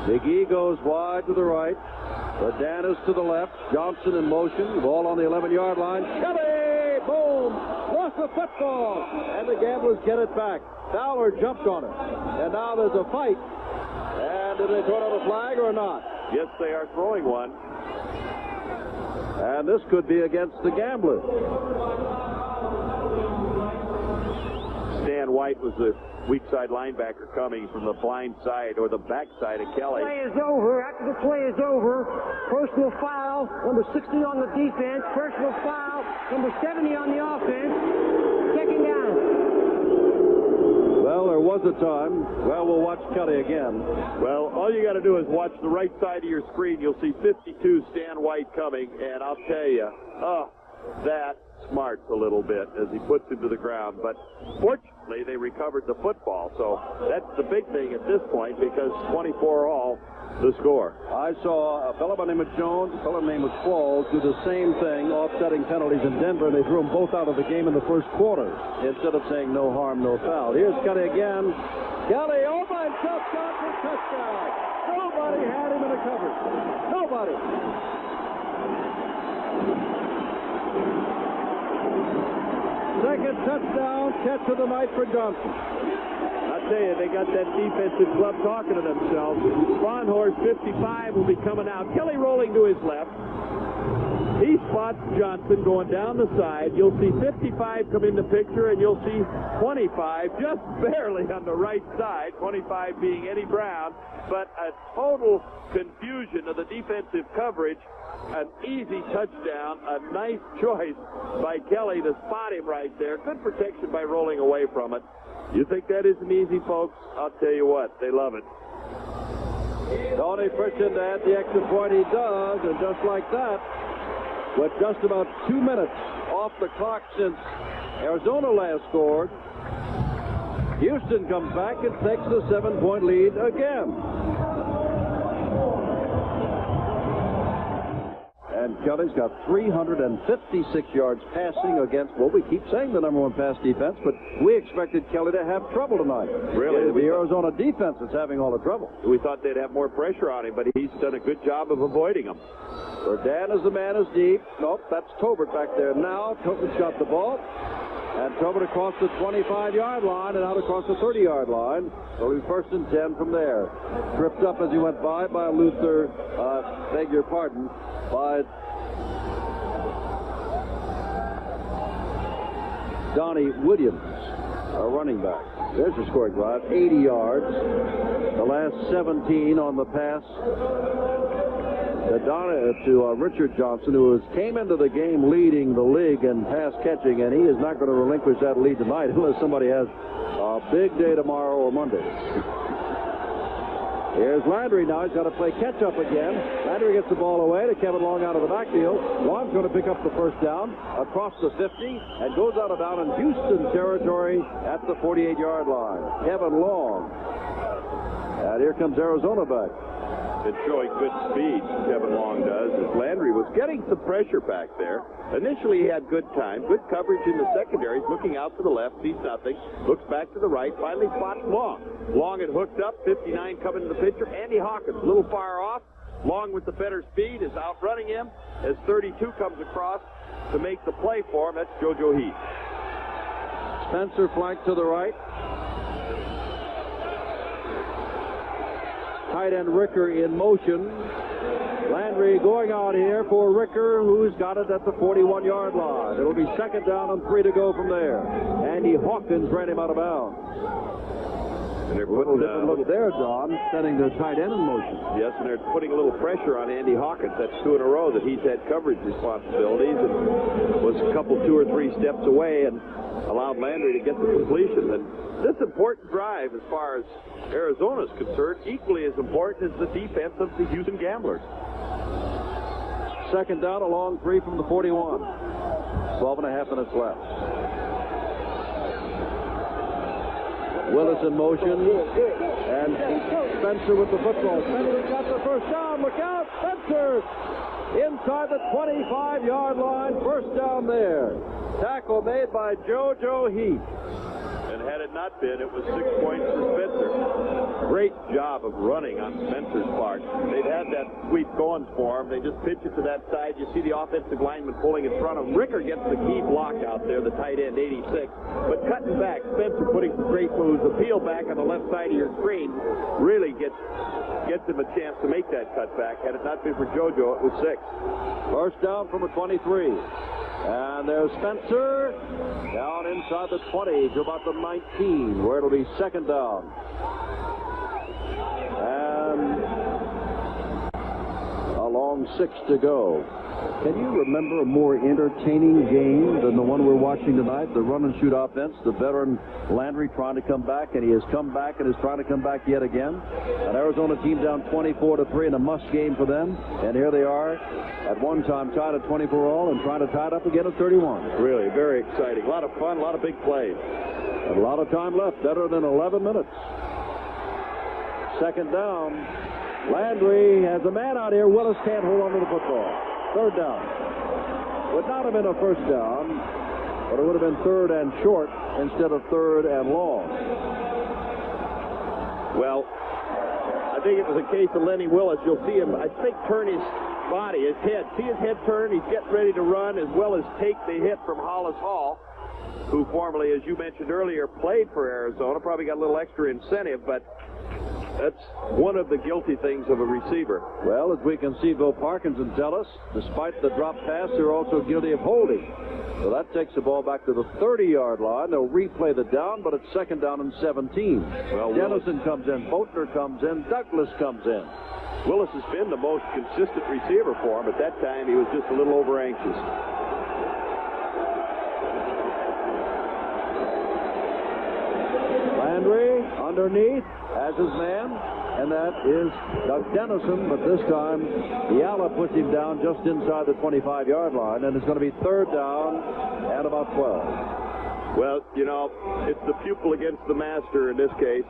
Big E goes wide to the right. Dan is to the left. Johnson in motion. Ball on the 11-yard line. Kelly! Boom! Lost the football! And the Gamblers get it back. Fowler jumped on it. And now there's a fight. And did they throw out a flag or not? Yes, they are throwing one. And this could be against the Gamblers. Stan White was the weak side linebacker coming from the blind side or the back side of Kelly. Play is over. After the play is over, personal foul, number 60 on the defense. Personal foul, number 70 on the offense. Second down. Well, there was a time. Well, we'll watch Kelly again. Well, all you got to do is watch the right side of your screen. You'll see 52 Stan White coming, and I'll tell you, that smarts a little bit as he puts him to the ground. But fortunately, they recovered the football, so that's the big thing at this point because 24 all the score. I saw a fellow by the name of Jones, a fellow named Qualls do the same thing, offsetting penalties in Denver, and they threw them both out of the game in the first quarter instead of saying no harm, no foul. Here's Kelly again. Kelly, all by himself, Johnson, touchdown. Nobody had him in the coverage. Nobody. Second touchdown, catch of the night for Johnson. I tell you, they got that defensive club talking to themselves. Farnhorst, 55, will be coming out. Kelly rolling to his left. He spots Johnson going down the side. You'll see 55 come in the picture, and you'll see 25 just barely on the right side, 25 being Eddie Brown. But a total confusion of the defensive coverage. An easy touchdown, a nice choice by Kelly to spot him right there. Good protection by rolling away from it. You think that isn't easy, folks? I'll tell you what, they love it. Tony Pritchard to add the extra point, he does, and just like that, with just about 2 minutes off the clock since Arizona last scored, Houston comes back and takes the 7-point lead again. And Kelly's got 356 yards passing against what we keep saying the number one pass defense, but we expected Kelly to have trouble tonight. Really? The Arizona defense is having all the trouble. We thought they'd have more pressure on him, but he's done a good job of avoiding them. Dan is the man is deep. Nope, that's Tobert back there now. Tobert's got the ball. And Tobert across the 25-yard line and out across the 30-yard line. So he's first and 10 from there. Tripped up as he went by Luther, beg your pardon, by Donnie Williams, a running back. There's a scoring drive, 80 yards. The last 17 on the pass to Richard Johnson, who came into the game leading the league in pass catching, and he is not going to relinquish that lead tonight unless somebody has a big day tomorrow or Monday. Here's Landry now. He's got to play catch-up again. Landry gets the ball away to Kevin Long out of the backfield. Long's going to pick up the first down across the 50 and goes out of down in Houston territory at the 48-yard line. Kevin Long. And here comes Arizona back. It's showing good speed, Kevin Long does, as Landry was getting some pressure back there. Initially, he had good time, good coverage in the secondaries, looking out to the left, sees nothing, looks back to the right, finally spots Long. Long had hooked up, 59 coming to the picture. Andy Hawkins, a little far off, along with the better speed, is outrunning him as 32 comes across to make the play for him. That's JoJo Heath. Spencer flanked to the right. Tight end Ricker in motion. Landry going out here for Ricker, who's got it at the 41-yard line. It'll be second down and 3 to go from there. Andy Hawkins ran him out of bounds. And they're putting a different look there, John, setting their tight end in motion. Yes, and they're putting a little pressure on Andy Hawkins. That's 2 in a row that he's had coverage responsibilities and was a couple 2 or 3 steps away and allowed Landry to get the completion. And this important drive, as far as Arizona is concerned, equally as important as the defense of the Houston Gamblers. Second down, a long 3 from the 41. 12.5 minutes left. Willis in motion, and Spencer with the football. Spencer got the first down. Look out, Spencer! Inside the 25-yard line, first down there. Tackle made by JoJo Heath. And had it not been, it was 6 points for Spencer. Great job of running on Spencer's part. They've had that sweep going for him. They just pitch it to that side. You see the offensive lineman pulling in front of him. Ricker gets the key block out there, the tight end, 86. But cutting back, Spencer putting some great moves. The peel back on the left side of your screen really gets him a chance to make that cutback. Had it not been for JoJo, it was 6. First down from a 23. And there's Spencer down inside the 20 to about the 19, where it'll be second down. And a long 6 to go. Can you remember a more entertaining game than the one we're watching tonight? The run and shoot offense, the veteran Landry trying to come back, and he has come back and is trying to come back yet again. An Arizona team down 24-3 in a must game for them. And here they are at one time tied at 24 all and trying to tie it up again at 31. Really, very exciting. A lot of fun, a lot of big plays. And a lot of time left, better than 11 minutes. Second down. Landry has a man out here. Willis can't hold on to the football. Third down. Would not have been a first down, but it would have been third and short instead of third and long. Well, I think it was a case of Lenny Willis. You'll see him, I think, turn his body, his head. See his head turn? He's getting ready to run, as well as take the hit from Hollis Hall, who formerly, as you mentioned earlier, played for Arizona. Probably got a little extra incentive, but that's one of the guilty things of a receiver. Well, as we can see Bill Parkinson tell us, despite the drop pass, they're also guilty of holding. So that takes the ball back to the 30-yard line. They'll replay the down, but it's second down and 17. Well, Dennison comes in, Boatner comes in, Douglas comes in. Willis has been the most consistent receiver for him. At that time, he was just a little over anxious. Landry underneath has his man, and that is Doug Dennison, but this time Yala puts him down just inside the 25-yard line, and it's going to be third down at about 12. Well, you know, it's the pupil against the master in this case,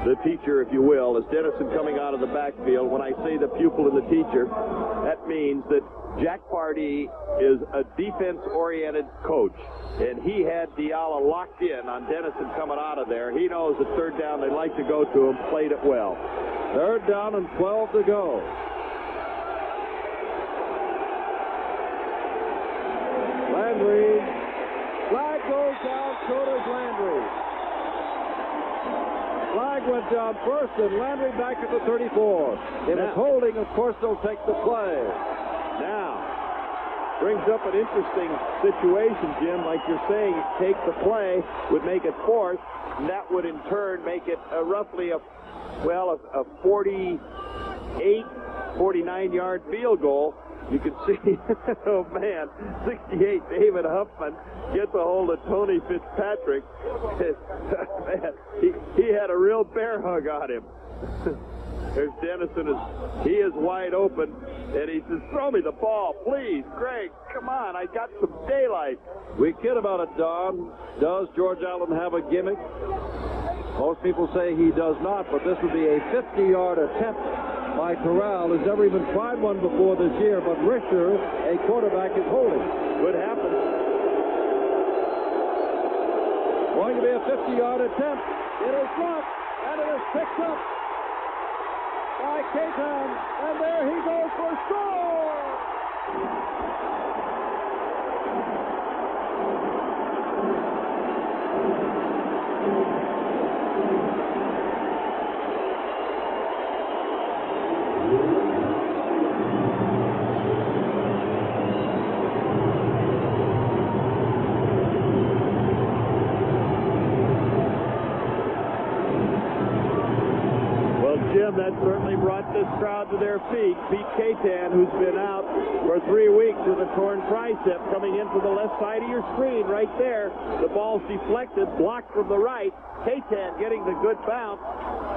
the teacher, if you will. As Dennison coming out of the backfield, when I say the pupil and the teacher, that means that Jack Pardee is a defense-oriented coach, and he had Diala locked in on Dennison coming out of there. He knows that third down they'd like to go to him, played it well. Third down and 12 to go. Landry, flag goes down, so does Landry. Flag went down first, and Landry back at the 34. If it's holding, of course, they'll take the play. Now, brings up an interesting situation, Jim. Like you're saying, take the play would make it fourth, and that would in turn make it roughly a 48, 49-yard field goal. You can see, oh man, 68, David Huffman gets a hold of Tony Fitzpatrick. Man, he had a real bear hug on him. There's Dennison. He is wide open, and he says, throw me the ball, please. Greg, come on, I got some daylight. We kid about it, Don. Does George Allen have a gimmick? Most people say he does not, but this would be a 50-yard attempt by Corral, who's never even tried one before this year, but Richter, a quarterback, is holding. Could happen. Going to be a 50-yard attempt. It is dropped, and it is picked up. by Caton, and there he goes for a score! Jim, that certainly brought this crowd to their feet. Pete Caton, who's been out for 3 weeks with a torn tricep, coming into the left side of your screen right there. The ball's deflected, blocked from the right. Caton getting the good bounce.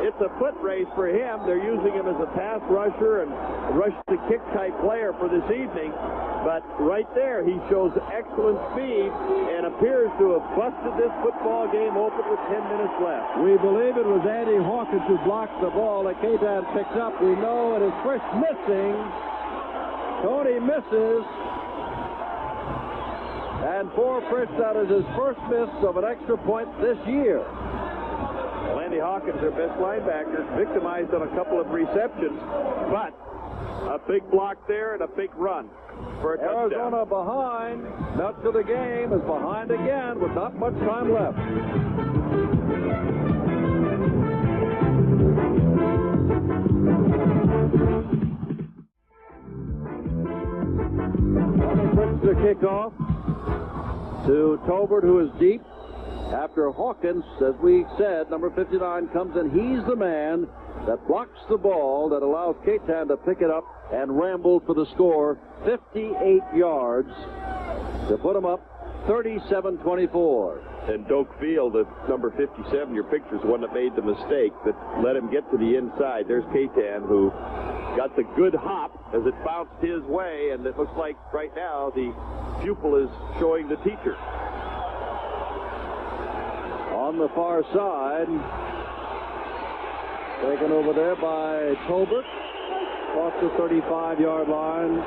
It's a foot race for him. They're using him as a pass rusher and rush-to-kick type player for this evening. But right there, he shows excellent speed and appears to have busted this football game open with 10 minutes left. We believe it was Andy Hawkins who blocked the ball that Caton picked up. We know it is first missing. Tony misses. And for Fritz, that is his first miss of an extra point this year. Well, Andy Hawkins, their best linebacker, victimized on a couple of receptions, but a big block there and a big run for a touchdown. Arizona behind. Nuts of the game is behind again with not much time left. Fritz the kickoff to Tolbert, who is deep. After Hawkins, as we said, number 59 comes in. He's the man that blocks the ball that allows Caton to pick it up and ramble for the score. 58 yards to put him up 37-24. And Doak Field, the number 57, your picture's the one that made the mistake that let him get to the inside. There's Caton, who got the good hop as it bounced his way, and it looks like right now the pupil is showing the teacher. On the far side, taken over there by Tolbert, off the 35-yard line.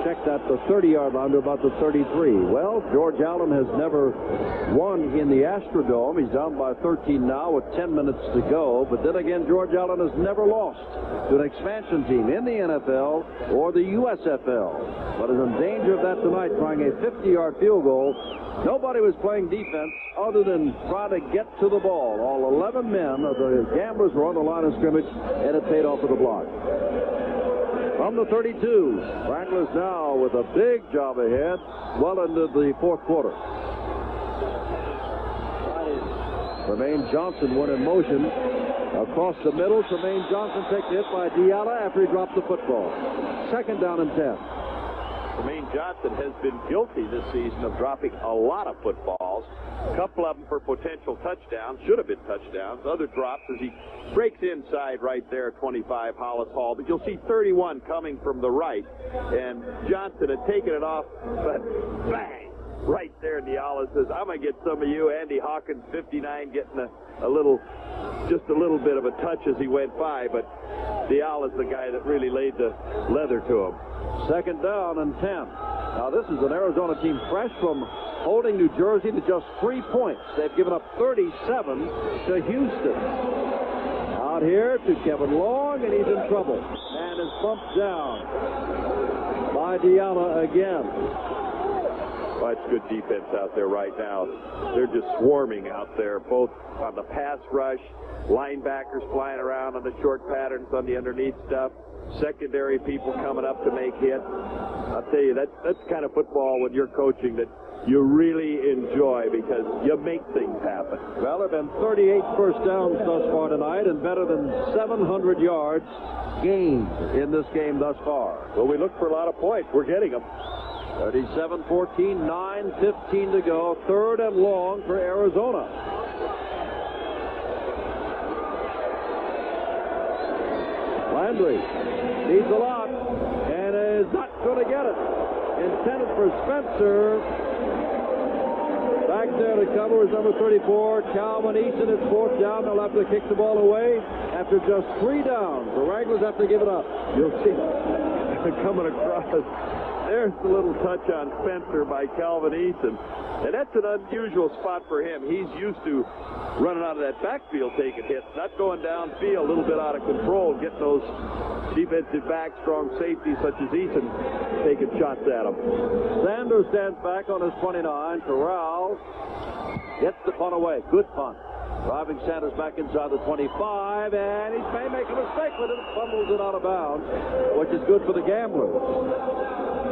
Check that, the 30-yard line to about the 33. Well, George Allen has never won in the Astrodome. He's down by 13 now with 10 minutes to go. But then again, George Allen has never lost to an expansion team in the NFL or the USFL. But is in danger of that tonight, trying a 50-yard field goal. Nobody was playing defense other than trying to get to the ball. All 11 men of the Gamblers were on the line of scrimmage, and it paid off with a block. From the 32, Wranglers now with a big job ahead, well into the fourth quarter. Tremaine Johnson went in motion across the middle. Tremaine Johnson takes a hit by Diala after he dropped the football. Second down and 10. Tremaine Johnson has been guilty this season of dropping a lot of footballs. A couple of them for potential touchdowns, should have been touchdowns. Other drops as he breaks inside right there, 25 Hollis Hall. But you'll see 31 coming from the right. And Johnson had taken it off, but bang! Right there, Diala says, I'm going to get some of you. Andy Hawkins, 59, getting just a little bit of a touch as he went by. But Diala's the guy that really laid the leather to him. Second down and 10. Now, this is an Arizona team fresh from holding New Jersey to just 3 points. They've given up 37 to Houston. Out here to Kevin Long, and he's in trouble. And is bumped down by Diala again. Well, it's good defense out there right now. They're just swarming out there, both on the pass rush, linebackers flying around on the short patterns on the underneath stuff, secondary people coming up to make hits. I'll tell you, that's the kind of football when you're coaching that you really enjoy because you make things happen. Well, there have been 38 first downs thus far tonight and better than 700 yards gained in this game thus far. Well, we look for a lot of points. We're getting them. 37-14, 9:15 to go. Third and long for Arizona. Landry needs a lot and is not going to get it. Intended for Spencer. Back there to cover is number 34, Calvin Easton. It's fourth down. They'll have to kick the ball away after just 3 downs. The Wranglers have to give it up. You'll see coming across. There's the little touch on Spencer by Calvin Eason. And that's an unusual spot for him. He's used to running out of that backfield taking hits, not going downfield a little bit out of control, getting those defensive backs, strong safeties such as Eason taking shots at him. Sanders stands back on his 29. Corral gets the punt away. Good punt. Driving Sanders back inside the 25, and he may make a mistake with it. Fumbles it out of bounds, which is good for the Gamblers.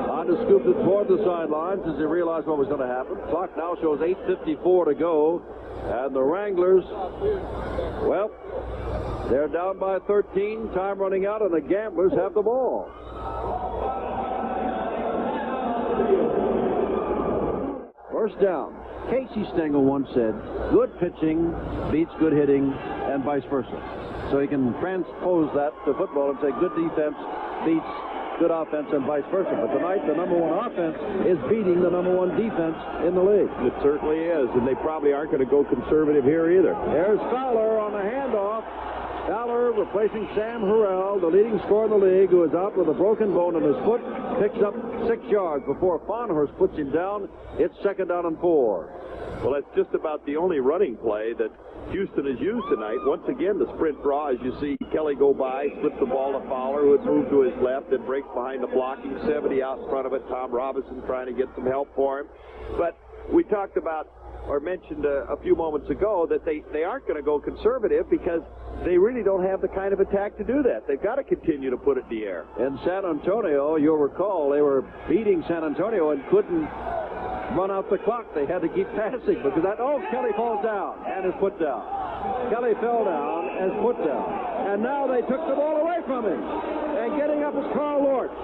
Honda scooped it toward the sidelines as he realized what was going to happen. Clock now shows 8:54 to go, and the Wranglers, well, they're down by 13. Time running out, and the Gamblers have the ball. First down. Casey Stengel once said, good pitching beats good hitting and vice versa. So he can transpose that to football and say good defense beats good offense and vice versa. But tonight, the number one offense is beating the number one defense in the league. It certainly is, and they probably aren't going to go conservative here either. There's Fowler on the handoff. Fowler replacing Sam Harrell, the leading scorer in the league, who is out with a broken bone in his foot, picks up 6 yards before Farnhurst puts him down. It's 2nd down and 4. Well, that's just about the only running play that Houston has used tonight. Once again, the sprint draw, as you see Kelly go by, slips the ball to Fowler, who had moved to his left and breaks behind the blocking 70 out in front of it. Tom Robinson trying to get some help for him. But we talked about, or mentioned a few moments ago, that they aren't going to go conservative because they really don't have the kind of attack to do that. They've got to continue to put it in the air. In San Antonio, you'll recall, they were beating San Antonio and couldn't run out the clock. They had to keep passing because Kelly falls down and is put down. Kelly fell down and is put down. And now they took the ball away from him. And getting up is Carl Lortz.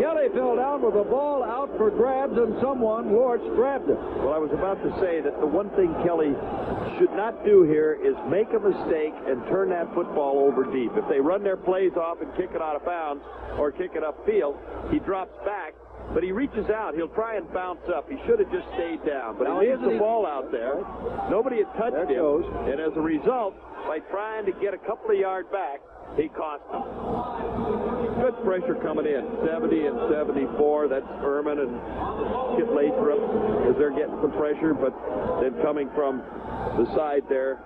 Kelly fell down with the ball out for grabs, and Lortz, grabbed it. Well, I was about to say that the one thing Kelly should not do here is make a mistake and turn that football over deep. If they run their plays off and kick it out of bounds or kick it upfield, he drops back. But he reaches out. He'll try and bounce up. He should have just stayed down. But he leaves the ball out there. Nobody had touched him. And as a result, by trying to get a couple of yards back, he cost them. Good pressure coming in. 70 and 74. That's Ehrman and Kit Lathrop as they're getting some pressure. But then coming from the side there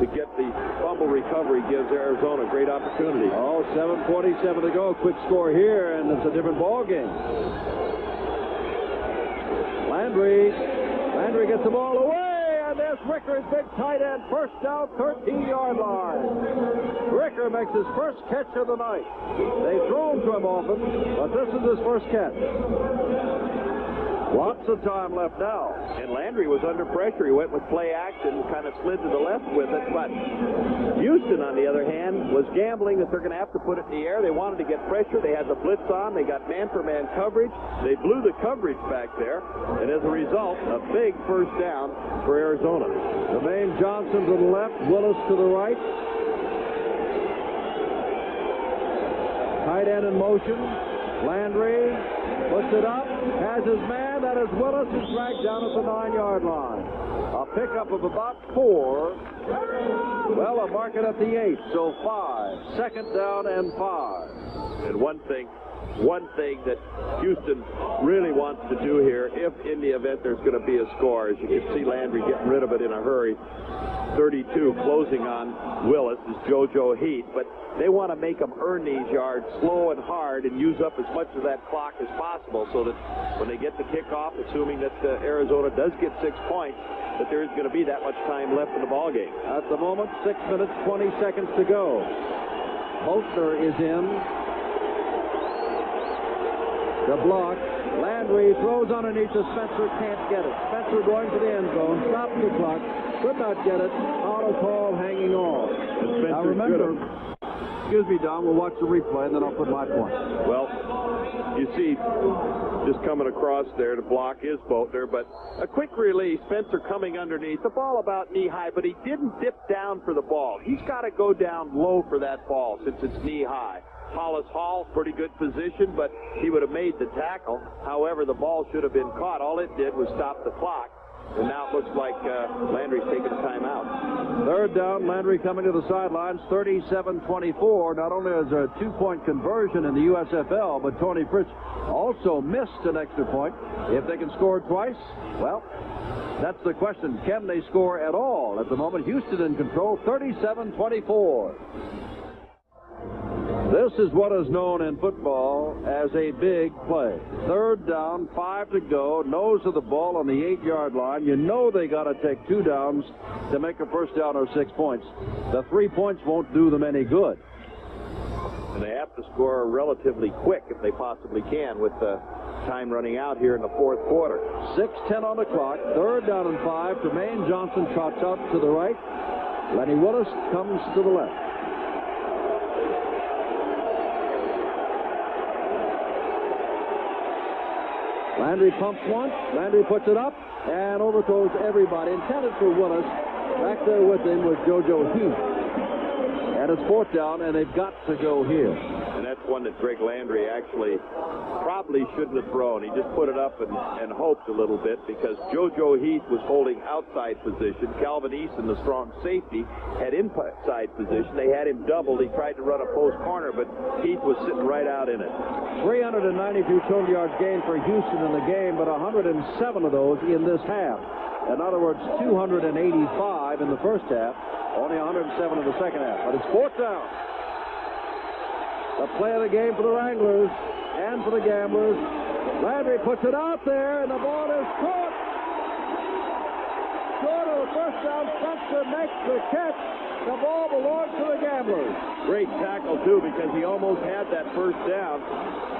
to get the fumble recovery gives Arizona a great opportunity. 7:47 to go. Quick score here, and it's a different ball game. Landry gets the ball away, and there's Ricker's big tight end. First down, 13-yard line. Ricker makes his first catch of the night. They've thrown to him often, but this is his first catch. Lots of time left now. And Landry was under pressure. He went with play action, kind of slid to the left with it. But Houston, on the other hand, was gambling that they're going to have to put it in the air. They wanted to get pressure. They had the blitz on. They got man-for-man coverage. They blew the coverage back there. And as a result, a big first down for Arizona. Jermaine Johnson to the left, Willis to the right. Tight end in motion. Landry puts it up, has his man, that is Willis, is dragged down at the 9-yard line. A pickup of about 4. Well, a market at the 8, so 5. 2nd down and 5. And one thing that Houston really wants to do here, if in the event there's going to be a score, as you can see Landry getting rid of it in a hurry. 32 closing on Willis is JoJo Heath, but they want to make them earn these yards slow and hard and use up as much of that clock as possible so that when they get the kickoff, assuming that Arizona does get 6 points, that there is going to be that much time left in the ballgame. At the moment, 6 minutes, 20 seconds to go. Holtner is in. The block. Landry throws underneath to Spencer, can't get it. Spencer going to the end zone, stops the clock, could not get it. Auto call hanging on. Now remember, excuse me, Don, we'll watch the replay and then I'll put my point. Well, you see, just coming across there to block is Boatner, but a quick release, Spencer coming underneath, the ball about knee high, but he didn't dip down for the ball. He's got to go down low for that ball since it's knee high. Hollis Hall, pretty good position, but he would have made the tackle. However, the ball should have been caught. All it did was stop the clock. And now it looks like Landry's taking a timeout. Third down, Landry coming to the sidelines, 37-24. Not only is there a 2-point conversion in the USFL, but Tony Fritz also missed an extra point. If they can score twice, well, that's the question. Can they score at all? At the moment, Houston in control, 37-24. This is what is known in football as a big play. Third down, 5 to go, nose of the ball on the 8-yard line. You know they got to take 2 downs to make a first down or 6 points. The 3 points won't do them any good. And they have to score relatively quick if they possibly can with the time running out here in the fourth quarter. 6:10 on the clock. Third down and 5. Tremaine Johnson trots out to the right. Lenny Willis comes to the left. Landry pumps once. Landry puts it up and overthrows everybody. Intended for Willis. Back there with him was JoJo Heath. And it's fourth down, and they've got to go here. And that's one that Greg Landry actually probably shouldn't have thrown. He just put it up and hoped a little bit because JoJo Heath was holding outside position. Calvin Easton, the strong safety, had inside position. They had him doubled. He tried to run a post corner, but Heath was sitting right out in it. 392 total yards gained for Houston in the game, but 107 of those in this half. In other words, 285 in the first half, only 107 in the second half. But it's fourth down. The play of the game for the Wranglers and for the Gamblers. Landry puts it out there, and the ball is caught. Short of the first down, Spencer makes the catch. The ball belongs to the Gamblers. Great tackle, too, because he almost had that first down.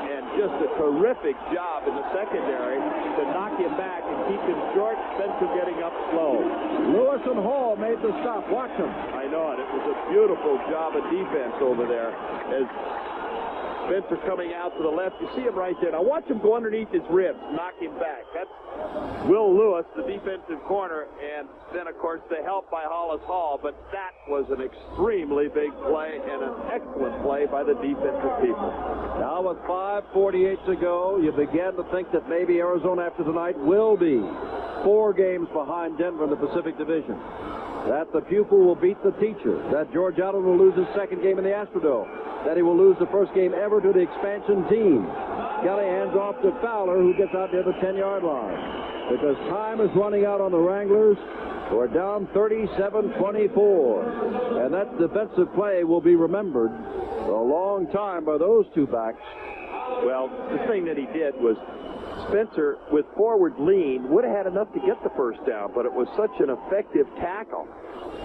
And just a terrific job in the secondary to knock him back and keep him short. Spencer getting up slow. Lewis and Hall made the stop. Watch him. I know it. It was a beautiful job of defense over there as Spencer coming out to the left. You see him right there. Now watch him go underneath his ribs, knock him back. That's Will Lewis, the defensive corner, and then, of course, the help by Hollis Hall. But that was an extremely big play and an excellent play by the defensive people. Now with 5:48 to go, you begin to think that maybe Arizona after tonight will be 4 games behind Denver in the Pacific Division. That the pupil will beat the teacher. That George Allen will lose his second game in the Astrodome. That he will lose the first game ever to the expansion team. Kelly hands off to Fowler, who gets out near the 10-yard line. Because time is running out on the Wranglers. We're down 37-24. And that defensive play will be remembered for a long time by those two backs. Well, the thing that he did was Spencer, with forward lean, would have had enough to get the first down, but it was such an effective tackle.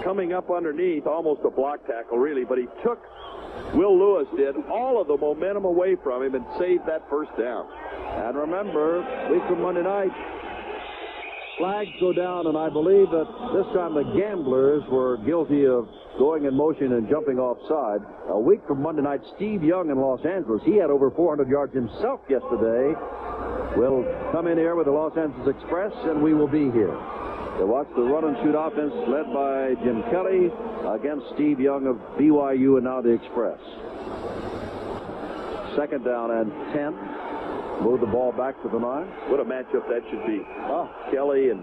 Coming up underneath, almost a block tackle, really, but he took, Will Lewis did, all of the momentum away from him and saved that first down. And remember, week from Monday night, flags go down, and I believe that this time the Gamblers were guilty of going in motion and jumping offside. A week from Monday night, Steve Young in Los Angeles, he had over 400 yards himself yesterday. We'll come in here with the Los Angeles Express, and we will be here to watch the run-and-shoot offense led by Jim Kelly against Steve Young of BYU and now the Express. Second down and 10. Move the ball back to the 9. What a matchup that should be. Oh, Kelly and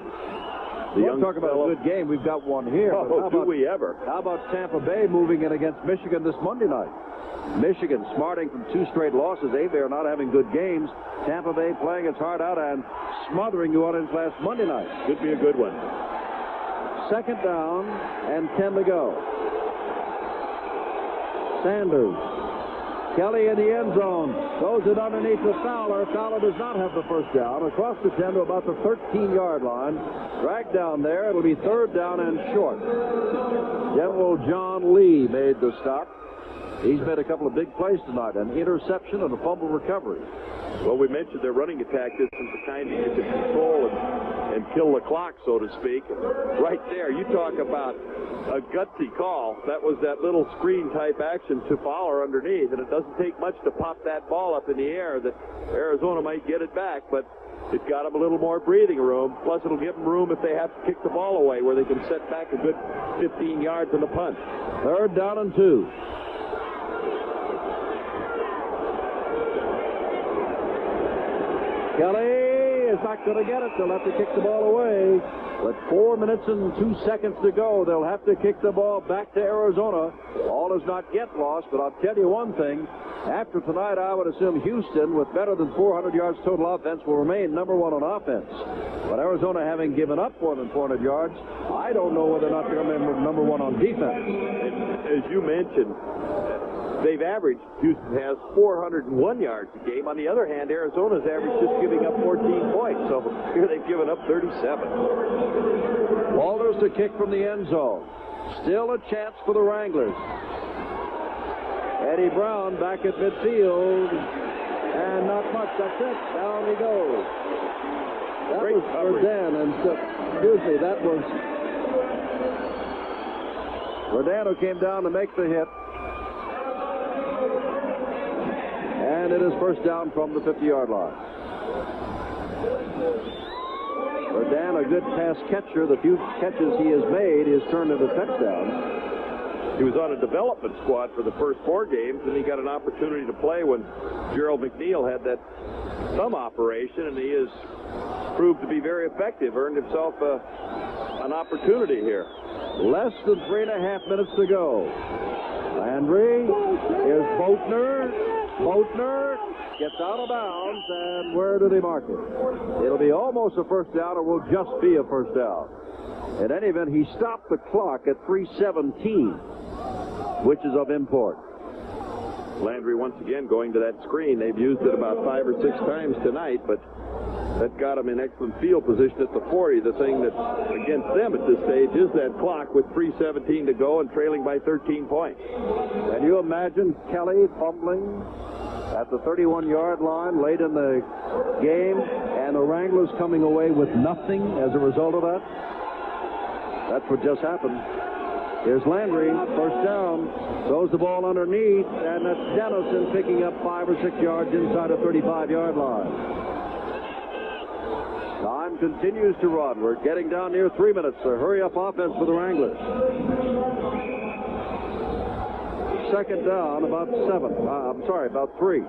the young talk about fellow. A good game. We've got one here. Oh, do we ever? How about Tampa Bay moving in against Michigan this Monday night? Michigan smarting from 2 straight losses. They are not having good games. Tampa Bay playing its heart out and smothering New Orleans last Monday night. Could be a good one. Second down and 10 to go. Sanders. Kelly in the end zone. Throws it underneath to Fowler. Fowler does not have the first down. Across the 10 to about the 13-yard line. Dragged down there. It'll be third down and short. General John Lee made the stop. He's made a couple of big plays tonight, an interception and a fumble recovery. Well, we mentioned their running attack distance, the kind that you can control and kill the clock, so to speak. Right there, you talk about a gutsy call. That was that little screen-type action to Fowler underneath, and it doesn't take much to pop that ball up in the air that Arizona might get it back, but it got them a little more breathing room. Plus, it'll give them room if they have to kick the ball away, where they can set back a good 15 yards on the punt. Third down and 2. Kelly is not going to get it. They'll have to kick the ball away. With 4 minutes and 2 seconds to go, they'll have to kick the ball back to Arizona. All is not yet lost, but I'll tell you one thing. After tonight, I would assume Houston, with better than 400 yards total offense, will remain number one on offense. But Arizona, having given up more than 400 yards, I don't know whether or not they're going to be number one on defense. As you mentioned, they've averaged, Houston has 401 yards a game. On the other hand, Arizona's averaged just giving up 14 points. So here they've given up 37. Walters to kick from the end zone. Still a chance for the Wranglers. Eddie Brown back at midfield. And not much. That's it. Down he goes. That was Verdun. And excuse me, that was Verdun who came down to make the hit. And it is first down from the 50-yard line. Verdun, a good pass catcher. The few catches he has made is turned into touchdowns. He was on a development squad for the first 4 games, and he got an opportunity to play when Gerald McNeil had that thumb operation, and he has proved to be very effective, earned himself an opportunity here. Less than 3.5 minutes to go. Landry, here's Boatner. Boatner gets out of bounds, and where do they mark it? It'll be almost a first down, or will just be a first down. In any event, he stopped the clock at 3:17, which is of import. Landry once again going to that screen. They've used it about 5 or 6 times tonight, but that got him in excellent field position at the 40. The thing that's against them at this stage is that clock with 3:17 to go and trailing by 13 points. Can you imagine Kelly fumbling at the 31-yard line late in the game and the Wranglers coming away with nothing as a result of that? That's what just happened. Here's Landry, first down, throws the ball underneath, and that's Dennison picking up 5 or 6 yards inside the 35-yard line. Time continues to run. We're getting down near 3 minutes. So hurry up offense for the Wranglers. Second down, about 3.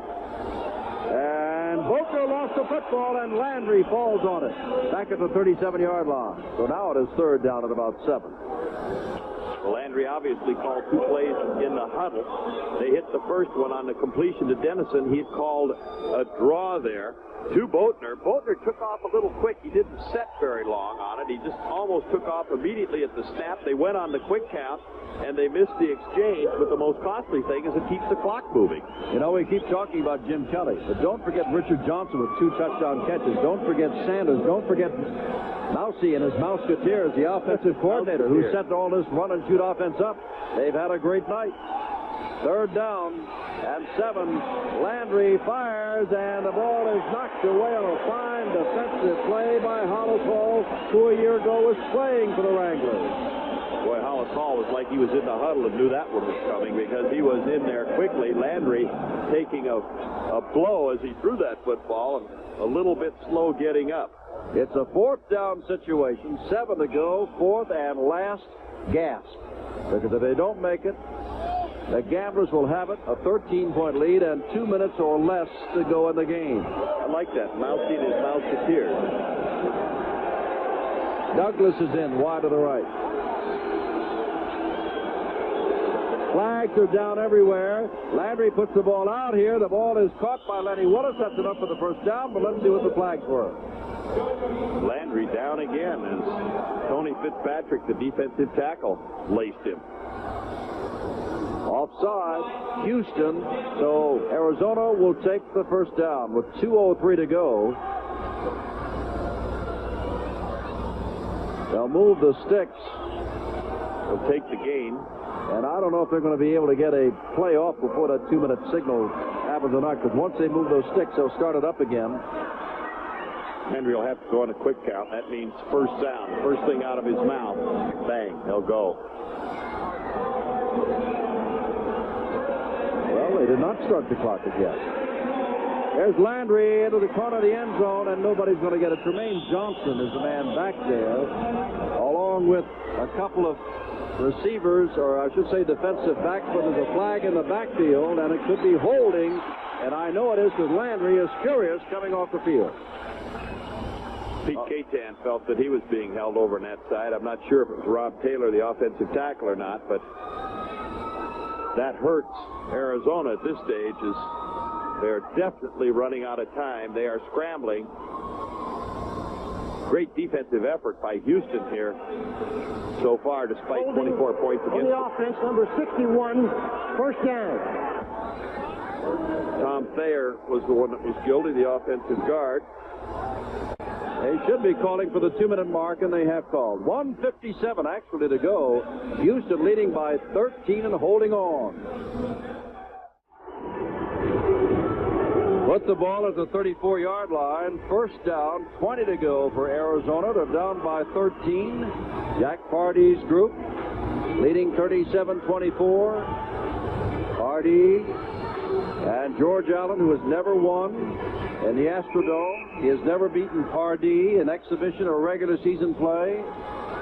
And Boatner lost the football, and Landry falls on it. Back at the 37-yard line. So now it is third down at about 7. Landry obviously called 2 plays in the huddle. They hit the first one on the completion to Dennison. He had called a draw there to Boatner. Boatner took off a little quick. He didn't set very long on it. He just almost took off immediately at the snap. They went on the quick count, and they missed the exchange. But the most costly thing is it keeps the clock moving. You know, we keep talking about Jim Kelly, but don't forget Richard Johnson with 2 touchdown catches. Don't forget Sanders. Don't forget Mousy and his Mouseketeers, the offensive coordinator who set all this run-and-shoot offense up. They've had a great night. Third down and 7. Landry fires, and the ball is knocked away on a fine defensive play by Hollis Hall, who a year ago was playing for the Wranglers. Boy, Hollis Hall was like he was in the huddle and knew that one was coming because he was in there quickly. Landry taking a blow as he threw that football and a little bit slow getting up. It's a fourth down situation, 7 to go, fourth and last gasp. Because if they don't make it, the Gamblers will have it, a 13-point lead, and 2 minutes or less to go in the game. I like that. Mousy and his Mouseketeers. Douglas is in, wide to the right. Flags are down everywhere. Landry puts the ball out here. The ball is caught by Lenny Willis. That's enough for the first down, but let's see what the flags were. Landry down again as Tony Fitzpatrick, the defensive tackle, laced him. Offside, Houston. So Arizona will take the first down with 2:03 to go. They'll move the sticks. They'll take the gain. And I don't know if they're going to be able to get a play off before that 2-minute signal happens or not, because once they move those sticks, they'll start it up again. Henry will have to go on a quick count. That means first down. First thing out of his mouth. Bang. They'll go. Well, they did not start the clock again. There's Landry into the corner of the end zone, and nobody's going to get it. Tremaine Johnson is the man back there, along with a couple of receivers, or I should say defensive backs, but there's a flag in the backfield, and it could be holding, and I know it is because Landry is furious coming off the field. Pete Katan felt that he was being held over on that side. I'm not sure if it was Rob Taylor, the offensive tackle, or not, but that hurts Arizona at this stage, as they're definitely running out of time. They are scrambling. Great defensive effort by Houston here so far, despite 24 points against on the offense, number 61, first down. Tom Thayer was the one that was guilty, the offensive guard. They should be calling for the 2-minute mark, and they have called. 1:57 actually to go. Houston leading by 13 and holding on. Put the ball at the 34-yard line. First down, 20 to go for Arizona. They're down by 13. Jack Party's group leading 37-24. Party and George Allen, who has never won in the Astrodome. He has never beaten Pardee in exhibition or regular season play.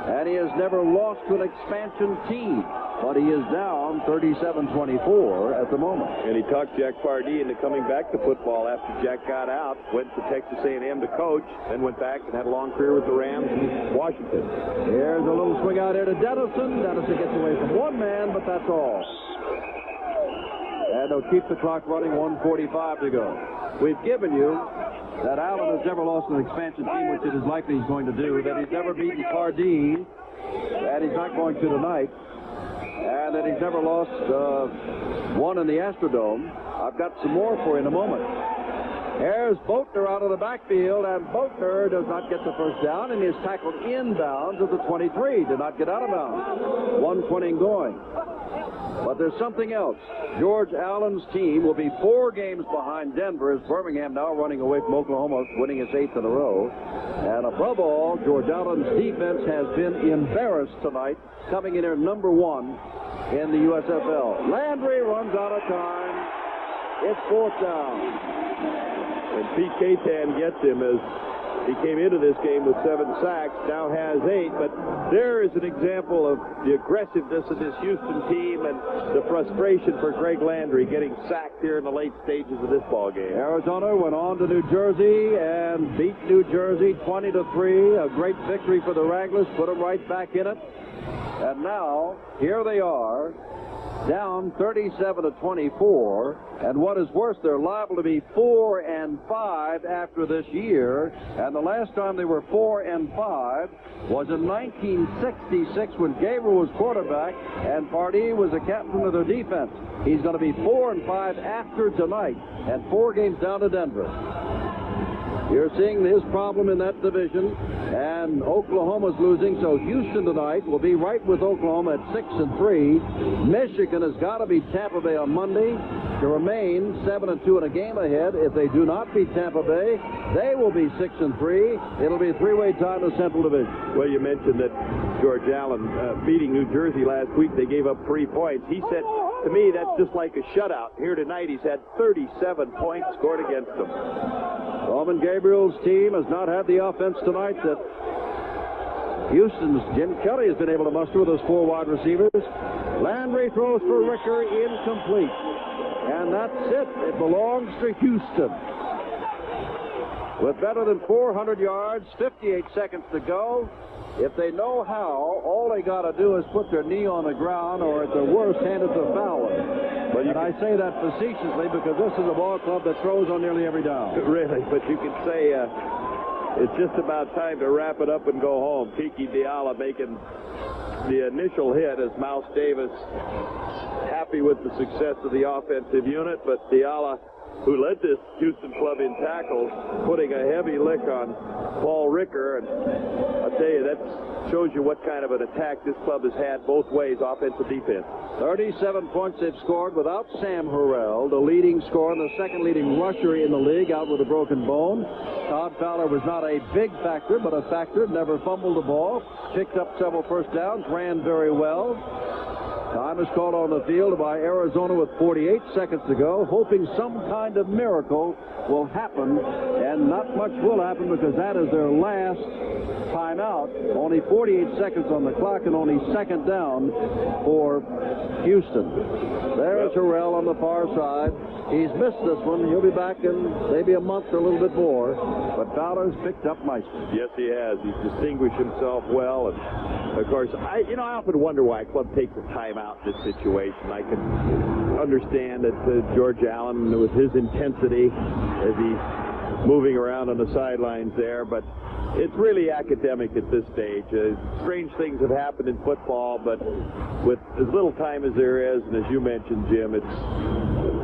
And he has never lost to an expansion team. But he is down 37-24 at the moment. And he talked Jack Pardee into coming back to football after Jack got out, went to Texas A&M to coach, then went back and had a long career with the Rams in Washington. Here's a little swing out here to Dennison. Dennison gets away from one man, but that's all. And they'll keep the clock running, 1:45 to go. We've given you that Allen has never lost an expansion team, which it is likely he's going to do, that he's never beaten Pardee, that he's not going to tonight, and that he's never lost one in the Astrodome. I've got some more for you in a moment. Here's Boatner out of the backfield, and Boatner does not get the first down, and he is tackled inbounds at the 23. Did not get out of bounds. 1:20 going. But there's something else. George Allen's team will be 4 games behind Denver, as Birmingham now running away from Oklahoma, winning its 8th in a row. And above all, George Allen's defense has been embarrassed tonight, coming in here number 1 in the USFL. Landry runs out of time. It's 4th down. And Pete Katan gets him, as he came into this game with 7 sacks, now has 8. But there is an example of the aggressiveness of this Houston team and the frustration for Greg Landry getting sacked here in the late stages of this ball game. Arizona went on to New Jersey and beat New Jersey 20-3. A great victory for the Wranglers, put them right back in it. And now, here they are, down 37-24, and what is worse, they're liable to be 4-5 after this year. And the last time they were 4-5 was in 1966 when Gabriel was quarterback and Pardee was the captain of their defense. He's going to be 4-5 after tonight, and 4 games down to Denver. You're seeing his problem in that division, and Oklahoma's losing, so Houston tonight will be right with Oklahoma at 6-3. Michigan has got to beat Tampa Bay on Monday to remain 7-2 and a game ahead. If they do not beat Tampa Bay, they will be 6-3. It'll be a 3-way tie in the Central Division. Well, you mentioned that George Allen beating New Jersey last week, they gave up 3 points. He said, to me, that's just like a shutout. Here tonight, he's had 37 points scored against them. Roman Gabriel's team has not had the offense tonight that Houston's Jim Kelly has been able to muster with those 4 wide receivers. Landry throws for Ricker, incomplete. And that's it. It belongs to Houston. With better than 400 yards, 58 seconds to go. If they know how, all they got to do is put their knee on the ground, or at the worst, hand it to Fowler. And I say that facetiously because this is a ball club that throws on nearly every down. Really, but you can say it's just about time to wrap it up and go home. Kiki Diala making the initial hit as Mouse Davis happy with the success of the offensive unit, but Diala, who led this Houston club in tackles, putting a heavy lick on Paul Ricker. And I'll tell you, that shows you what kind of an attack this club has had both ways, offense and defense. 37 points they've scored without Sam Harrell, the leading scorer and the second leading rusher in the league, out with a broken bone. Todd Fowler was not a big factor, but a factor. Never fumbled the ball, picked up several first downs, ran very well. Time is called on the field by Arizona with 48 seconds to go, hoping some kind of miracle will happen, and not much will happen because that is their last timeout. Only 48 seconds on the clock and only second down for Houston. There's Terrell on the far side. He's missed this one. He'll be back in maybe a month or a little bit more. But Fowler's picked up nicely. Yes, he has. He's distinguished himself well. And, of course, I often wonder why a club takes a timeout in this situation. I can understand that George Allen, with his intensity as he's moving around on the sidelines there, but it's really academic at this stage. Strange things have happened in football, but with as little time as there is, and as you mentioned, Jim, it's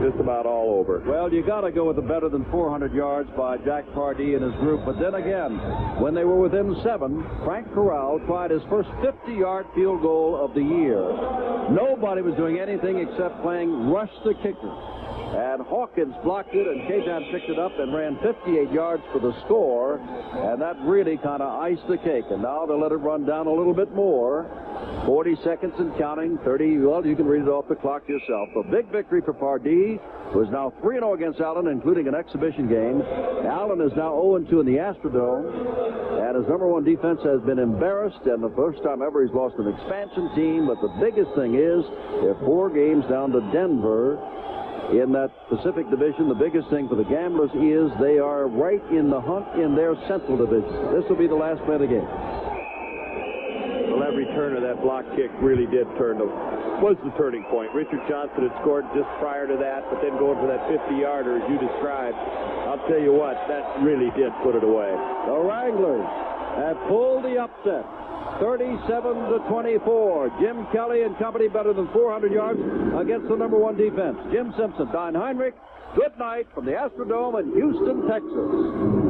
just about all over. Well, you got to go with the better than 400 yards by Jack Pardee and his group. But then again, when they were within 7, Frank Corral tried his first 50-yard field goal of the year. Nobody was doing anything except playing rush the kicker. And Hawkins blocked it, and Kazan picked it up and ran 58 yards for the score, and that really kind of iced the cake. And now they'll let it run down a little bit more. 40 seconds and counting, 30. Well, you can read it off the clock yourself. A big victory for Pardee, who is now 3-0 against Allen, including an exhibition game. Allen is now 0-2 in the Astrodome, and his number 1 defense has been embarrassed, and the first time ever he's lost an expansion team. But the biggest thing is they're 4 games down to Denver. In that Pacific Division, the biggest thing for the Gamblers is they are right in the hunt in their Central Division. This will be the last play of the game. Well, every turn of that block kick really was the turning point. Richard Johnson had scored just prior to that, but then going for that 50-yarder, as you described, I'll tell you what, that really did put it away. The Wranglers have pulled the upset. 37-24. Jim Kelly and company better than 400 yards against the number 1 defense. Jim Simpson, Don Heinrich, good night from the Astrodome in Houston, Texas.